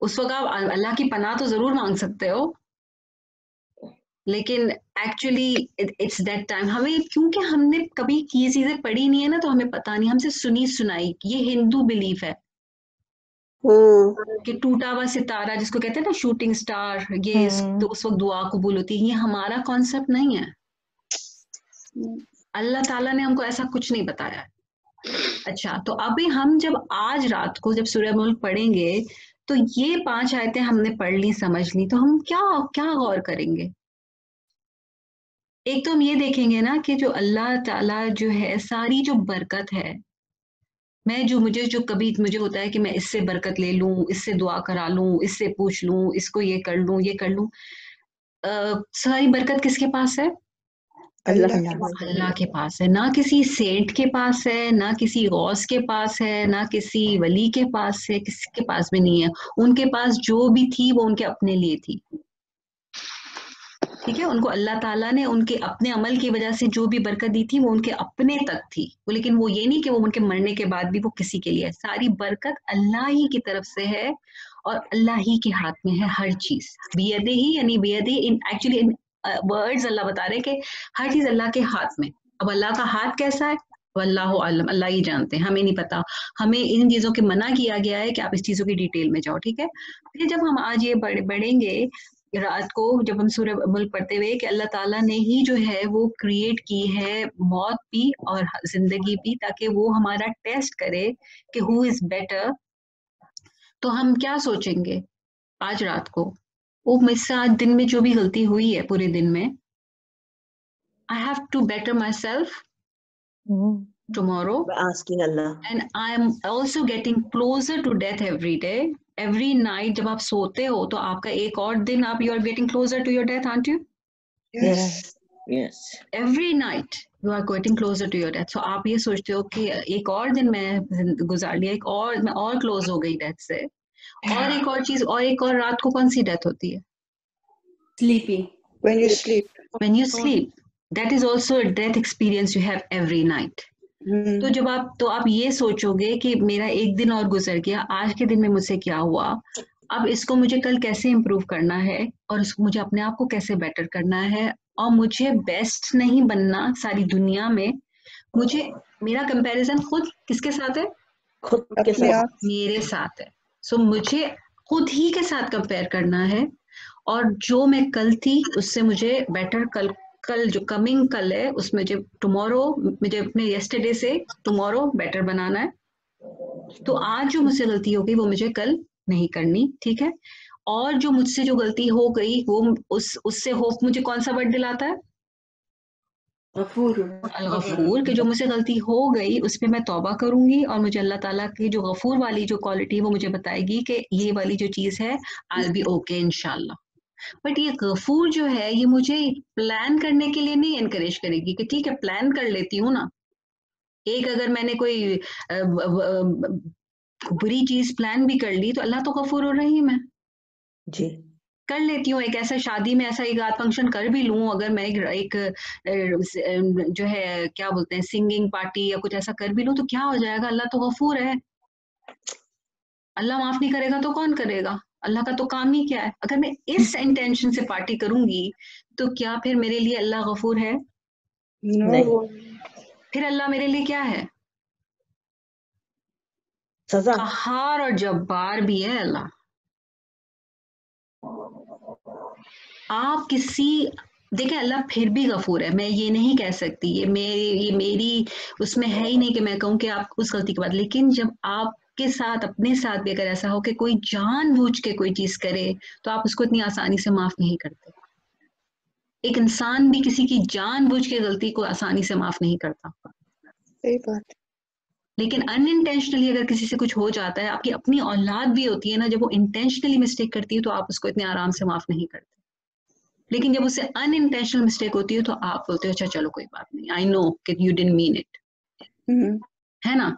उस वक्त आप अल्लाह की पनाह तो जरूर मांग सकते हो, लेकिन एक्चुअली इट्स दैट टाइम। हमें क्योंकि हमने कभी ये चीजें पढ़ी नहीं है ना, तो हमें पता नहीं, हमसे सुनी सुनाई। ये हिंदू बिलीफ है कि टूटा हुआ सितारा जिसको कहते हैं ना शूटिंग स्टार, ये तो उस वक्त दुआ कबूल होती है। ये हमारा कॉन्सेप्ट नहीं है, अल्लाह ताला ने हमको ऐसा कुछ नहीं बताया। अच्छा, तो अभी हम जब आज रात को जब सूरह मुल्क पढ़ेंगे तो ये 5 आयतें हमने पढ़ ली, समझ ली, तो हम क्या क्या गौर करेंगे? एक तो हम ये देखेंगे ना कि जो अल्लाह ताला जो है, सारी जो बरकत है मुझे कभी होता है कि मैं इससे बरकत ले लूं, इससे दुआ करा लूं, इससे पूछ लूं, इसको ये कर लूं। सारी बरकत किसके पास है? अल्लाह के पास है, ना किसी सेंट के पास है, ना किसी गौस के पास है, ना किसी वली के पास है, किसी के पास भी नहीं है। उनके पास जो भी थी वो उनके अपने लिए थी, ठीक है। उनको अल्लाह ताला ने उनके अपने अमल की वजह से जो भी बरकत दी थी वो उनके अपने तक थी, लेकिन वो ये नहीं कि वो उनके मरने के बाद भी वो किसी के लिए है। सारी बरकत अल्लाह ही की तरफ से है और अल्लाह ही के हाथ में है हर चीज। बियदे ही यानी बियदे इन एक्चुअली इन वर्ड्स अल्लाह बता रहे हैं कि हर चीज अल्लाह के हाथ में। अब अल्लाह का हाथ कैसा है, वल्लाहु आलम, अल्लाह ही जानते हैं, हमें नहीं पता। हमें इन चीजों के मना किया गया है कि आप इस चीजों की डिटेल में जाओ, ठीक है। फिर जब हम आज ये बढ़ेंगे रात को, जब हम सूरह मुल्क पढ़ते हुए कि अल्लाह ताला ने ही जो है वो क्रिएट की है मौत भी और जिंदगी भी, ताकि वो हमारा टेस्ट करे कि हु इज बेटर। तो हम क्या सोचेंगे आज रात को, वो मुझसे आज दिन में जो भी गलती हुई है पूरे दिन में, I have to better myself tomorrow, asking Allah, and I am also getting closer to death every day. Every night जब आप सोते हो तो आपका एक और दिन आप you are getting closer to your death, aren't you? yes, yes. Every night you are getting closer to your death. So आप ये सोचते हो कि एक और दिन मैं गुजार लिया, मैं और क्लोज हो गई डेथ से। और एक और चीज, और एक और रात को कौन सी डेथ होती है? Sleeping. When you sleep. When you sleep, that is also a death experience you have every night. तो जब आप ये सोचोगे कि मेरा एक दिन और गुजर गया, आज के दिन में मुझसे क्या हुआ, अब इसको मुझे कल कैसे इम्प्रूव करना है और मुझे अपने आप को कैसे बेटर करना है, और मुझे बेस्ट नहीं बनना सारी दुनिया में। मुझे मेरा कंपैरिजन खुद किसके साथ है? खुद के साथ, मेरे साथ है। सो मुझे खुद ही के साथ कंपेयर करना है, और जो मैं कल थी उससे मुझे बेटर कल जो कमिंग कल है उसमें मुझे अपने येस्टरडे से टुमारो बेटर बनाना है। तो आज जो मुझसे गलती हो गई वो मुझे कल नहीं करनी, ठीक है। और जो मुझसे जो गलती हो गई वो उससे होप मुझे कौन सा वर्ड दिलाता है? गफूर, कि जो मुझसे गलती हो गई उस पर मैं तौबा करूंगी, और मुझे अल्लाह ताला की जो गफूर वाली जो क्वालिटी है वो मुझे बताएगी कि ये वाली जो चीज है आई विल बी ओके इंशाल्लाह। बट ये गफूर जो है ये मुझे प्लान करने के लिए नहीं एनकरेज करेगी कि ठीक है प्लान कर लेती हूँ ना। एक अगर मैंने कोई बुरी चीज प्लान भी कर ली तो अल्लाह तो गफूर और रहीम है जी, कर लेती हूँ। एक ऐसा शादी में ऐसा एक आध फंक्शन कर भी लूँ, अगर मैं एक जो है क्या बोलते हैं सिंगिंग पार्टी या कुछ ऐसा कर भी लूँ तो क्या हो जाएगा, अल्लाह तो गफूर है। अल्लाह माफ नहीं करेगा तो कौन करेगा? अल्लाह का तो काम ही क्या है। अगर मैं इस इंटेंशन से पार्टी करूंगी तो क्या फिर मेरे लिए अल्लाह गफूर है? नहीं। फिर अल्लाह मेरे लिए क्या है? सजा। कहार और जब्बार भी है अल्लाह। आप देखें अल्लाह फिर भी गफूर है, मैं ये नहीं कह सकती, ये मेरी उसमें है ही नहीं कि मैं कहूँ कि आप उस गलती के बाद। लेकिन जब आपके साथ अपने साथ भी अगर ऐसा हो कि कोई जानबूझ के कोई चीज करे तो आप उसको इतनी आसानी से माफ नहीं करते। एक इंसान भी किसी की जानबूझ के गलती को आसानी से माफ नहीं करता। सही बात। लेकिन अनइंटेंशनली अगर किसी से कुछ हो जाता है, आपकी अपनी औलाद भी होती है ना, जब वो इंटेंशनली मिस्टेक करती है तो आप उसको इतने आराम से माफ नहीं करते। लेकिन जब उससे अनइंटेंशनल मिस्टेक होती है तो आप बोलते हो अच्छा चलो कोई बात नहीं, आई नो कि यू डिडंट मीन इट, है ना।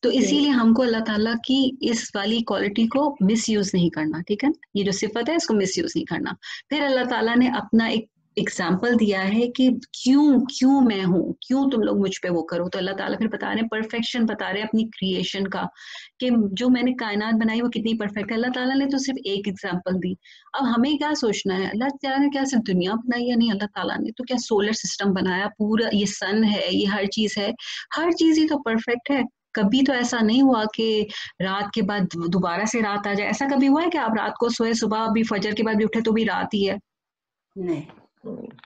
तो इसीलिए हमको अल्लाह ताला की इस वाली क्वालिटी को मिसयूज नहीं करना, ठीक है। ये जो सिफत है इसको मिसयूज नहीं करना। फिर अल्लाह ताला ने अपना एक एग्जाम्पल दिया है कि क्यों मैं हूँ, क्यों तुम लोग मुझ पे वो करो। तो अल्लाह ताला फिर बता रहे हैं, परफेक्शन बता रहे हैं अपनी क्रिएशन का, कि जो मैंने कायनात बनाई वो कितनी परफेक्ट है। अल्लाह ताला ने तो सिर्फ एक एग्जाम्पल दी। अब हमें क्या सोचना है, अल्लाह ताला ने क्या सिर्फ दुनिया बनाई या नहीं, अल्लाह ताला ने तो क्या सोलर सिस्टम बनाया, पूरा ये सन है, ये हर चीज है, हर चीज ही तो परफेक्ट है। कभी तो ऐसा नहीं हुआ कि रात के बाद दोबारा से रात आ जाए। ऐसा कभी हुआ है कि आप रात को सोए सुबह भी फजर के बाद भी उठे तो भी रात ही है? नहीं।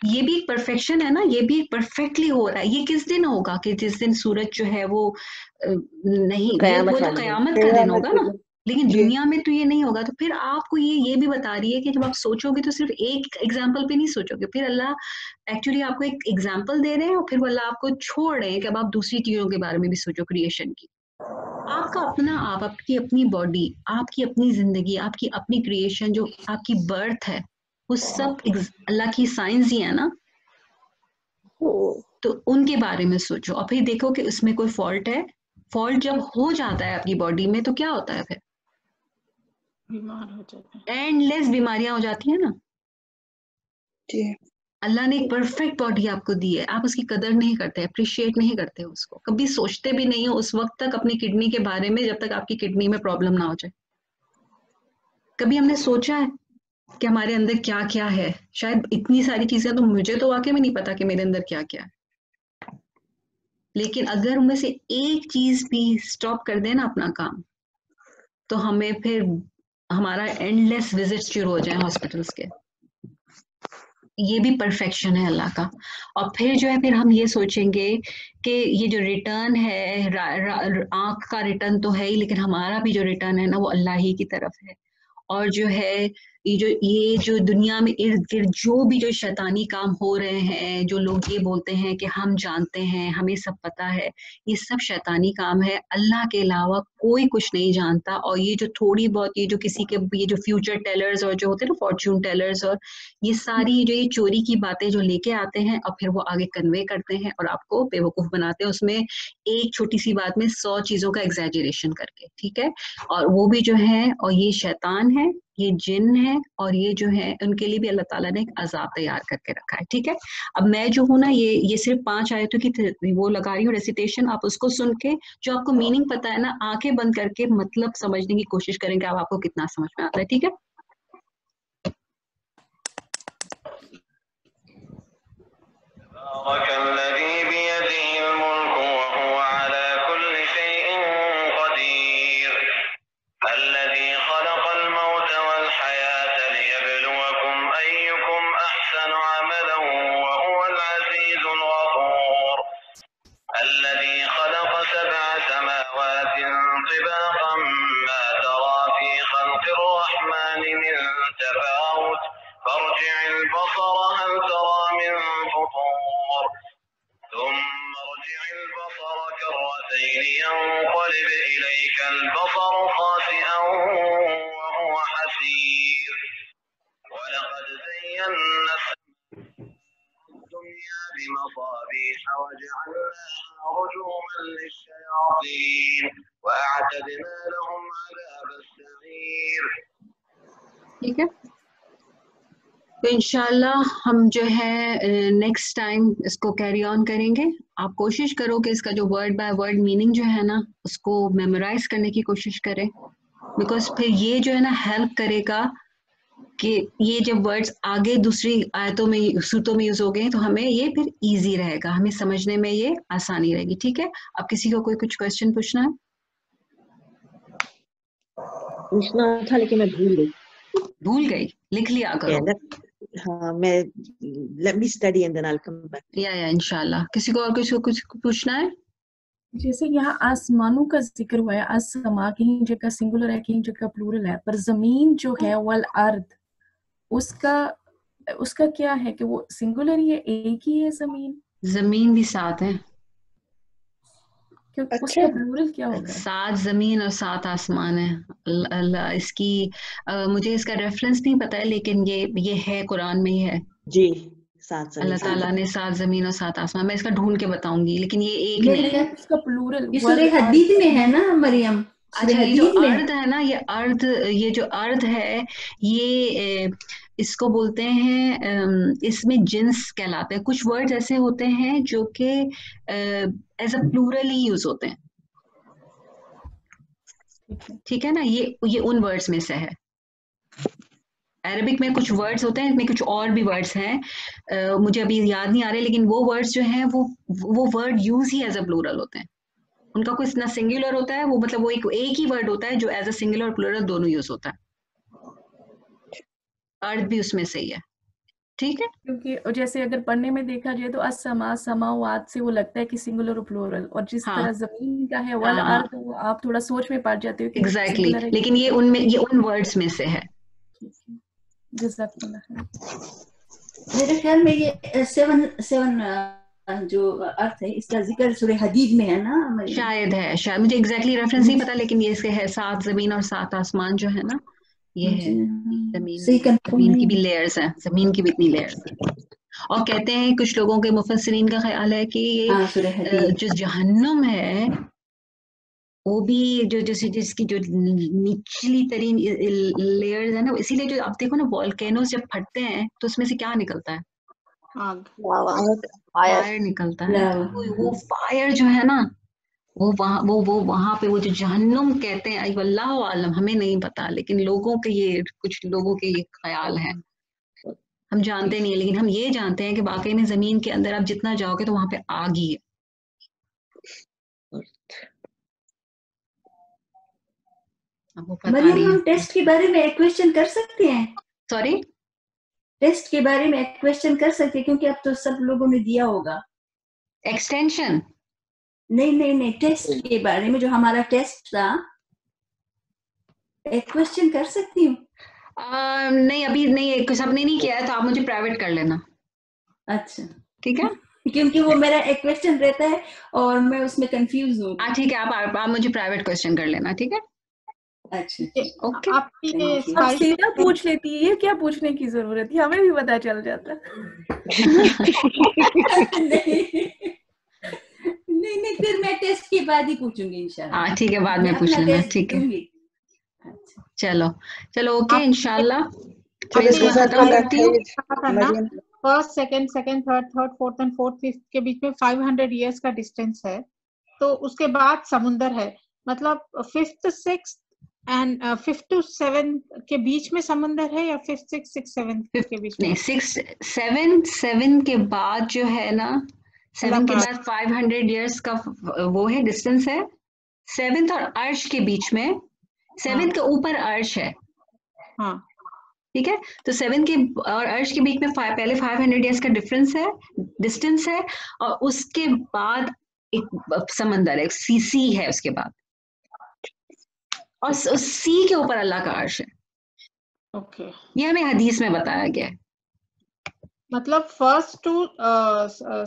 ये भी एक परफेक्शन है ना, ये भी परफेक्टली हो रहा है। ये किस दिन होगा कि जिस दिन सूरज जो है वो नहीं, वो तो कयामत का दिन होगा ना। लेकिन दुनिया में तो ये नहीं होगा। तो फिर आपको ये भी बता रही है कि जब आप सोचोगे तो सिर्फ एक एग्जाम्पल पे नहीं सोचोगे। फिर अल्लाह एक्चुअली आपको एक एग्जाम्पल दे रहे हैं और फिर अल्लाह आपको छोड़ रहे हैं कि अब आप दूसरी चीजों के बारे में भी सोचो, क्रिएशन की। आपका अपना आप, आपकी अपनी बॉडी, आपकी अपनी जिंदगी, आपकी अपनी क्रिएशन, जो आपकी बर्थ है, वो सब अल्लाह की साइंस ही है ना। तो उनके बारे में सोचो और फिर देखो कि उसमें कोई फॉल्ट है। फॉल्ट जब हो जाता है आपकी बॉडी में तो क्या होता है, फिर बीमार हो जाते हैं, एंडलेस बीमारियां हो जाती है ना। अल्लाह ने एक परफेक्ट बॉडी आपको दी है, आप उसकी कदर नहीं करते, अप्रिशिएट नहीं करते उसको, कभी सोचते भी नहीं हो उस वक्त तक अपनी किडनी के बारे में, जब तक आपकी किडनी में प्रॉब्लम ना हो जाए। कभी हमने सोचा है कि हमारे अंदर क्या क्या है? शायद इतनी सारी चीजें तो मुझे तो वाकई में नहीं पता कि मेरे अंदर क्या क्या है, लेकिन अगर उनमें से एक चीज भी स्टॉप कर देना अपना काम, तो हमें फिर हमारा एंडलेस विजिट शुरू हो जाए हॉस्पिटल्स के। ये भी परफेक्शन है अल्लाह का। और फिर जो है, फिर हम ये सोचेंगे कि ये जो रिटर्न है, आंख का रिटर्न तो है ही, लेकिन हमारा भी जो रिटर्न है ना, वो अल्लाह ही की तरफ है। और जो है ये जो दुनिया में इर्द गिर्द जो भी जो शैतानी काम हो रहे हैं, जो लोग ये बोलते हैं कि हम जानते हैं, हमें सब पता है, ये सब शैतानी काम है। अल्लाह के अलावा कोई कुछ नहीं जानता। और ये जो थोड़ी बहुत ये जो किसी के ये जो फ्यूचर टेलर्स और जो होते हैं ना फॉर्च्यून टेलर्स, और ये सारी जो ये चोरी की बातें जो लेके आते हैं और फिर वो आगे कन्वे करते हैं और आपको बेवकूफ बनाते हैं, उसमें एक छोटी सी बात में 100 चीजों का एग्जैजरेशन करके, ठीक है। और वो भी जो है, और ये शैतान है, ये जिन है, और ये जो है उनके लिए भी अल्लाह ताला ने एक अजाब तैयार करके रखा है, ठीक है। अब मैं जो हूँ ना, ये सिर्फ 5 आयतों की वो लगा रही हूँ रेसिटेशन, आप उसको सुन के जो आपको मीनिंग पता है ना, आंखें बंद करके मतलब समझने की कोशिश करेंगे, अब आपको कितना समझ में आता है, ठीक है। ठीक है, तो इंशाल्लाह हम जो है नेक्स्ट टाइम इसको कैरी ऑन करेंगे। आप कोशिश करो कि इसका जो वर्ड बाय वर्ड मीनिंग जो है ना, उसको मेमोराइज करने की कोशिश करें, बिकॉज फिर ये जो है ना हेल्प करेगा कि ये जब वर्ड्स आगे दूसरी आयतों में सूरतों में यूज हो गए तो हमें ये फिर इजी रहेगा, हमें समझने में ये आसानी रहेगी, ठीक है। अब किसी को कोई कुछ क्वेश्चन पूछना है? पूछना था लेकिन मैं भूल गई, लिख लिया करो। हाँ, मैं let me study and then I'll come back. या इंशाल्लाह। किसी को और कुछ पूछना है? जैसे यहाँ आसमानों का जिक्र हुआ है, आसमा कहीं जगह सिंगुलर है, कहीं जगह प्लूरल है, पर जमीन जो है वल अर्द, उसका क्या है कि वो सिंगुलर ही है, एक ही है जमीन भी 7 है, क्योंकि उसका प्लूरल क्या होगा? 7 जमीन और 7 आसमान है। अल्लाह इसकी मुझे इसका रेफरेंस नहीं पता है, लेकिन ये है कुरान में ही है जी। 7 अल्लाह ताला ने 7 जमीन और 7 आसमान, मैं इसका ढूंढ के बताऊंगी, लेकिन ये एक नहीं है, उसका प्लूरल ये सूरह हदीद में है ना मरियम। अच्छा, ये जो अर्ध है ना, ये जो अर्ध है, ये इसको बोलते हैं, इसमें जिन्स कहलाते हैं। कुछ वर्ड्स ऐसे होते हैं जो कि एज अ प्लूरल ही यूज होते हैं, ठीक है ना। ये उन वर्ड्स में से है। अरबिक में कुछ वर्ड्स होते हैं, इसमें कुछ और भी वर्ड्स हैं, मुझे अभी याद नहीं आ रहे, लेकिन वो वर्ड्स जो हैं वो वर्ड यूज ही एज अ प्लूरल होते हैं। उनका कुछ ना सिंगुलर होता है, वो मतलब वो एक ही वर्ड होता है जो एज अ सिंगुलर और प्लूरल दोनों यूज होता है। अर्थ भी उसमें से ही है, ठीक है। क्योंकि जैसे अगर पढ़ने में देखा जाए तो असमा समावात से वो लगता है कि सिंगुलर और प्लूरल, और जिस तरह जमीन का है वल अर्थ, वो आप थोड़ा सोच में पड़ जाते हो कि एग्जैक्टली, लेकिन ये उन वर्ड्स में से है। मेरे ख्याल में ये 7 जो अर्थ है इसका जिक्र सूरह हदीद में है ना? शायद है, शायद मुझे एग्जैक्टली रेफरेंस नहीं पता, लेकिन ये इसके है 7 जमीन और 7 आसमान जो है ना, ये है जमीन की भी लेयर्स हैं, जमीन की भी इतनी लेयर्स हैं। और कहते हैं कुछ लोगों के मुफस्सिरीन का ख्याल है कि ये जो जहन्नुम है वो भी जो जिसकी जो निचली तरीन लेयर्स है ना, इसीलिए जो आप देखो ना वॉल्केनोस जब फटते हैं तो उसमें से क्या निकलता है? फायर निकलता है। तो वो फायर जो है ना वो वहां पे वो जो जहन्नुम कहते हैं, अल्लाह आलम, हमें नहीं पता, लेकिन लोगों के ये कुछ लोगों के ये ख्याल है, हम जानते नहीं है, लेकिन हम ये जानते हैं कि वाकई में जमीन के अंदर आप जितना जाओगे तो वहां पे आग ही है। मरियम, हम टेस्ट के बारे में एक क्वेश्चन कर सकते हैं? सॉरी, टेस्ट के बारे में एक क्वेश्चन कर सकते हैं, क्योंकि अब तो सब लोगों ने दिया होगा। एक्सटेंशन? नहीं, टेस्ट के बारे में, जो हमारा टेस्ट था, एक क्वेश्चन कर सकती हूँ? नहीं, अभी नहीं, सबने नहीं किया है, तो आप मुझे प्राइवेट कर लेना। अच्छा, ठीक है। क्योंकि वो मेरा एक क्वेश्चन रहता है और मैं उसमें कंफ्यूज हूँ। ठीक है, आप मुझे प्राइवेट क्वेश्चन कर लेना। ठीक है, अच्छा, ओके। आप सीधा पूछ लेती है, क्या पूछने की जरूरत है, हमें भी पता चल जाता। नहीं, फिर मैं टेस्ट के बाद ही पूछूंगी इंशाल्लाह। हाँ ठीक है, बाद में पूछ लेना। ठीक है, चलो ओके, इंशाल्लाह। First, second, third, fourth and fourth, fifth के बीच में 500 इयर्स का डिस्टेंस है, तो उसके बाद समुंदर है, मतलब फिफ्थ, सिक्स्थ एंड 5 to 7 के बीच में समुंदर है, या 5, 6, 7 के बीच में? नहीं, 6, 7 के बाद जो है ना, 7 के बाद 500 इयर्स का वो है, डिस्टेंस है। 7th और अर्श के बीच में, 7th के ऊपर अर्श है। हाँ, ठीक है, तो 7 के और अर्श के बीच में पहले 500 इयर्स का डिस्टेंस है, और उसके बाद एक समंदर है, सी है उसके बाद, और सी के ऊपर अल्लाह का अर्श है। ओके, ये हमें हदीस में बताया गया है। मतलब 1st to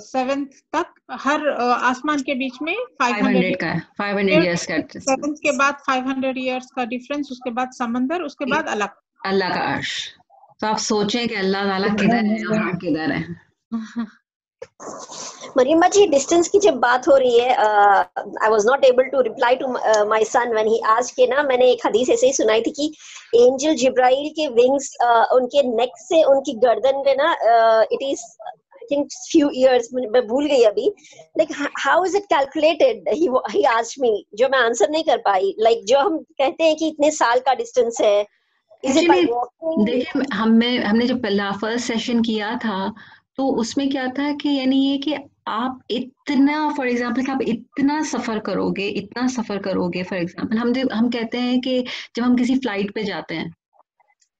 7th तक हर आसमान के बीच में 500 का 500 इयर्स का। 7th के बाद 500 इयर्स का डिफरेंस, उसके बाद समंदर, उसके बाद अल्लाह का अर्श। तो आप सोचें कि अल्लाह ताला किधर है और हम किधर है। मरियम्मा जी, डिस्टेंस की जब बात हो रही है, I was not able to reply to my son when he asked के ना, मैंने एक हदीस ऐसे ही सुनाई थी कि एंजल जिब्राइल के विंग्स उनके नेक से उनकी गर्दन पे ना, it is I think few years, मैं भूल गई अभी, like how is it calculated, he asked me, जो मैं आंसर नहीं कर पाई, लाइक जो हम कहते हैं कि इतने साल का डिस्टेंस है, इज इट बाय वॉकिंग? देखिए, हमने जब पहला फर्स्ट सेशन किया था तो उसमें क्या था कि यानी ये कि आप इतना, फॉर एग्जांपल, आप इतना सफर करोगे फॉर एग्जांपल, हम कहते हैं कि जब हम किसी फ्लाइट पे जाते हैं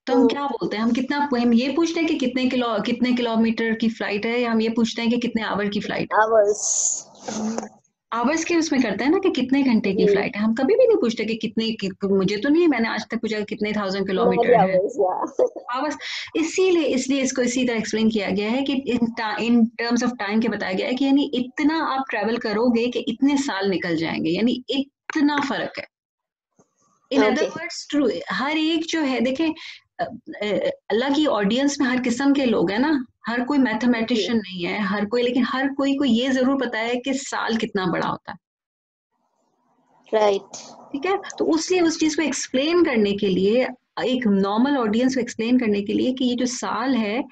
तो हम क्या बोलते हैं, हम ये पूछते हैं कि कितने किलोमीटर की फ्लाइट है, या हम ये पूछते हैं कि कितने आवर की फ्लाइट है? आवर्स के उसमें करते हैं ना कि कितने घंटे की फ्लाइट है। हम कभी भी नहीं पूछते कि मुझे तो नहीं, मैंने आज तक पूछा कितने 1000 किलोमीटर है आवर्स। इसलिए इसको इसी तरह एक्सप्लेन किया गया है कि इन टर्म्स ऑफ टाइम के बताया गया है कि यानी इतना आप ट्रेवल करोगे कि इतने साल निकल जाएंगे, यानी इतना फर्क है। इन अदर वर्ड्स, ट्रू, हर एक जो है, देखें अल्लाह की ऑडियंस में हर किस्म के लोग हैं ना, हर कोई मैथमेटिशियन नहीं है, हर कोई, लेकिन हर कोई को ये जरूर पता है कि साल कितना बड़ा होता है, राइट? ठीक है, तो उसलिए उस चीज को एक्सप्लेन करने के लिए, एक नॉर्मल ऑडियंस को एक्सप्लेन करने के लिए कि ये जो साल है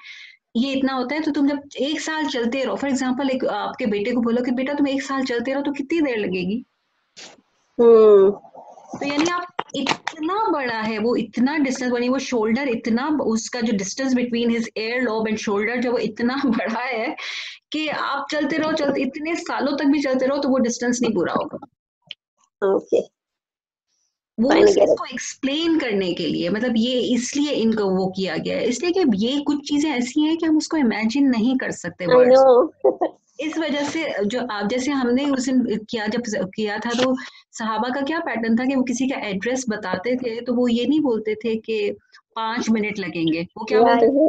ये इतना होता है, तो तुम जब 1 साल चलते रहो, फॉर एग्जाम्पल एक आपके बेटे को बोलो कि बेटा तुम 1 साल चलते रहो, तो कितनी देर लगेगी? तो यानी आप इतना बड़ा है वो, इतना डिस्टेंस बनी, वो शोल्डर इतना, उसका जो distance between his air lobe and shoulder जो वो इतना बड़ा है कि आप चलते रहो, इतने सालों तक भी चलते रहो तो वो डिस्टेंस नहीं पूरा होगा। ओके, वो इसको एक्सप्लेन करने के लिए, मतलब ये इसलिए इनको वो किया गया है, इसलिए कि ये कुछ चीजें ऐसी हैं कि हम उसको इमेजिन नहीं कर सकते वर्ड्स। इस वजह से जो आप, जैसे हमने उस दिन जब किया था, तो सहाबा का क्या पैटर्न था कि वो किसी का एड्रेस बताते थे तो वो ये नहीं बोलते थे कि 5 मिनट लगेंगे, वो क्या बोलते थे,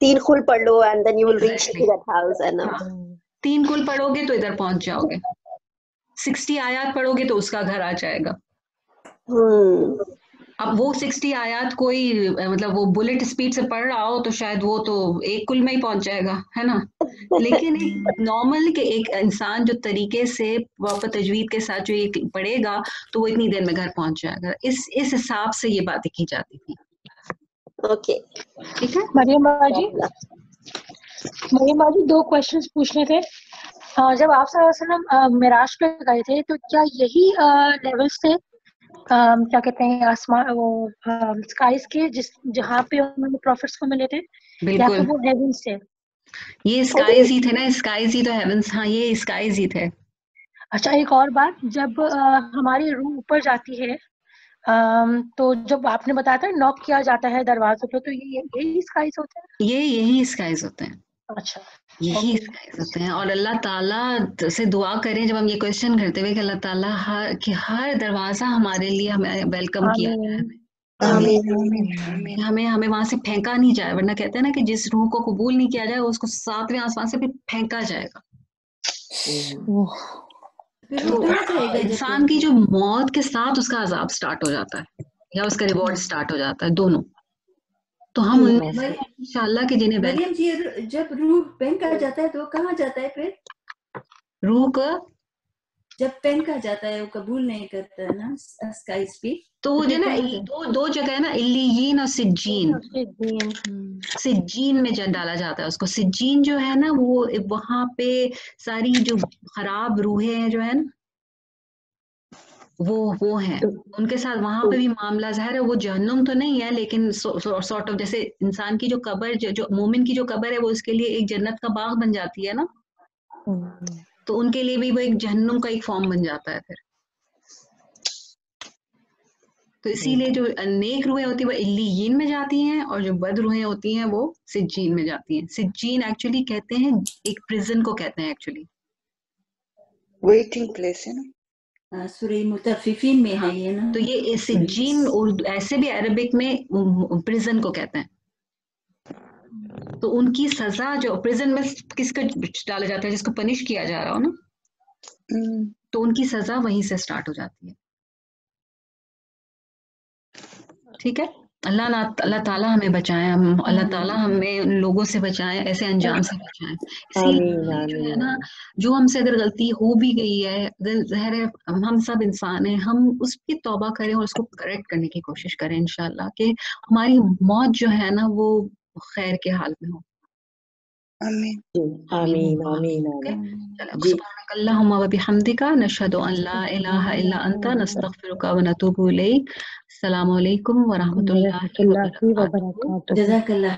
3 कुल पढ़ लो and then you will reach to that house and 3 कुल पढ़ोगे तो इधर पहुंच जाओगे, 60 आयत पढ़ोगे तो उसका घर आ जाएगा। अब वो 60 आयत कोई मतलब वो बुलेट स्पीड से पढ़ रहा हो तो शायद वो तो 1 कुल में ही पहुंच जाएगा, है ना। लेकिन एक नॉर्मल के एक इंसान जो तरीके से प्रॉपर तजवीद के साथ जो ये पढ़ेगा तो वो इतनी देर में घर पहुंच जाएगा। इस हिसाब से ये बातें की जाती थी। ओके, ठीक है। मरियम बाजी 2 क्वेश्चंस पूछने थे। जब आप सल्लल्लाहु अलैहि वसल्लम मिराज पे गए थे तो क्या यही लेवल्स थे, क्या कहते हैं, आसमान वो स्काइज के जहाँ पे उन्होंने प्रॉफिट्स को मिले थे, या फिर वो हेवंस थे? ये स्काइज ही थे ना, स्काइज ही तो हेवंस। हाँ, ये स्काइज ही थे। अच्छा, एक और बात, जब हमारी रूह ऊपर जाती है तो जब आपने बताया था नॉक किया जाता है दरवाजों पे, तो यही स्काइज होते हैं? यही स्काइज होते हैं। अच्छा, यही स्काइज होते हैं। और अल्लाह ताला से दुआ करें जब हम ये क्वेश्चन करते हुए कि अल्लाह ताला हर दरवाजा हमारे लिए हमें वेलकम किया जाए, हमें वहां से फेंका नहीं जाए। वरना कहते हैं ना कि जिस रूह को कबूल नहीं किया जाए उसको 7वें आसमान से फिर फेंका जाएगा। तो इंसान की जो मौत के साथ उसका अजाब स्टार्ट हो जाता है या उसका रिवॉर्ड स्टार्ट हो जाता है, दोनों। तो हम इंशाअल्लाह के जिन्हें मरियम जी, जब रूह फेंका जाता है तो कहाँ जाता है फिर? रूह को जब फेंका जाता है वो कबूल नहीं करता है ना स्काइज पे, तो वो जो ना दो जगह है ना, इल्लीयीन और सिज्जीन। सिज्जीन में डाला जाता है उसको। सिज्जीन जो है ना वो वहां पे सारी जो खराब रूहें हैं जो है ना वो हैं, उनके साथ वहां पे भी मामला ज़ाहिर है वो जहन्नुम तो नहीं है, लेकिन सॉर्ट ऑफ जैसे इंसान की जो कब्र जो मोमिन की जो कब्र है वो उसके लिए एक जन्नत का बाग बन जाती है ना, तो उनके लिए भी वो एक जहन्नुम का एक फॉर्म बन जाता है फिर। तो इसीलिए जो नेक रूहें होती है वो इल्लीयीन में जाती हैं और जो बद रूहें होती हैं वो सिज्जीन में जाती हैं। सिज्जीन एक्चुअली कहते हैं एक प्रिजन को कहते हैं, एक्चुअली वेटिंग प्लेस है ना। सूरह मुतफ्फिफीन में है ये ना। तो ये सिज्जीन उर्दू ऐसे भी अरबिक में प्रिजन को कहते हैं। तो उनकी सजा जो प्रिजन में किसको डाला जाता है, जिसको पनिश किया जा रहा हो ना, तो उनकी सजा वहीं से स्टार्ट हो जाती है। ठीक है। अल्लाह ताला हमें बचाए, अल्लाह ताला हमें उन लोगों से बचाए, ऐसे अंजाम से बचाए। इसलिए जो है ना, जो हमसे अगर गलती हो भी गई है, अगर ज़ाहिर है हम सब इंसान हैं, हम उस पर तौबा करें और उसको करेक्ट करने की कोशिश करें इंशाल्लाह, कि हमारी मौत जो है ना वो खैर के हाल में हो। आमीन आमीन आमीन। सुब्हानकल्लाहुम्मा व बिहम्दिका नशहदु अन ला इलाहा इल्ला अंता नस्तगफिरुका व नतूबु इलैक। अस्सलामु अलैकुम व रहमतुल्लाहि व बरकातुहू। जज़ाकल्लाह।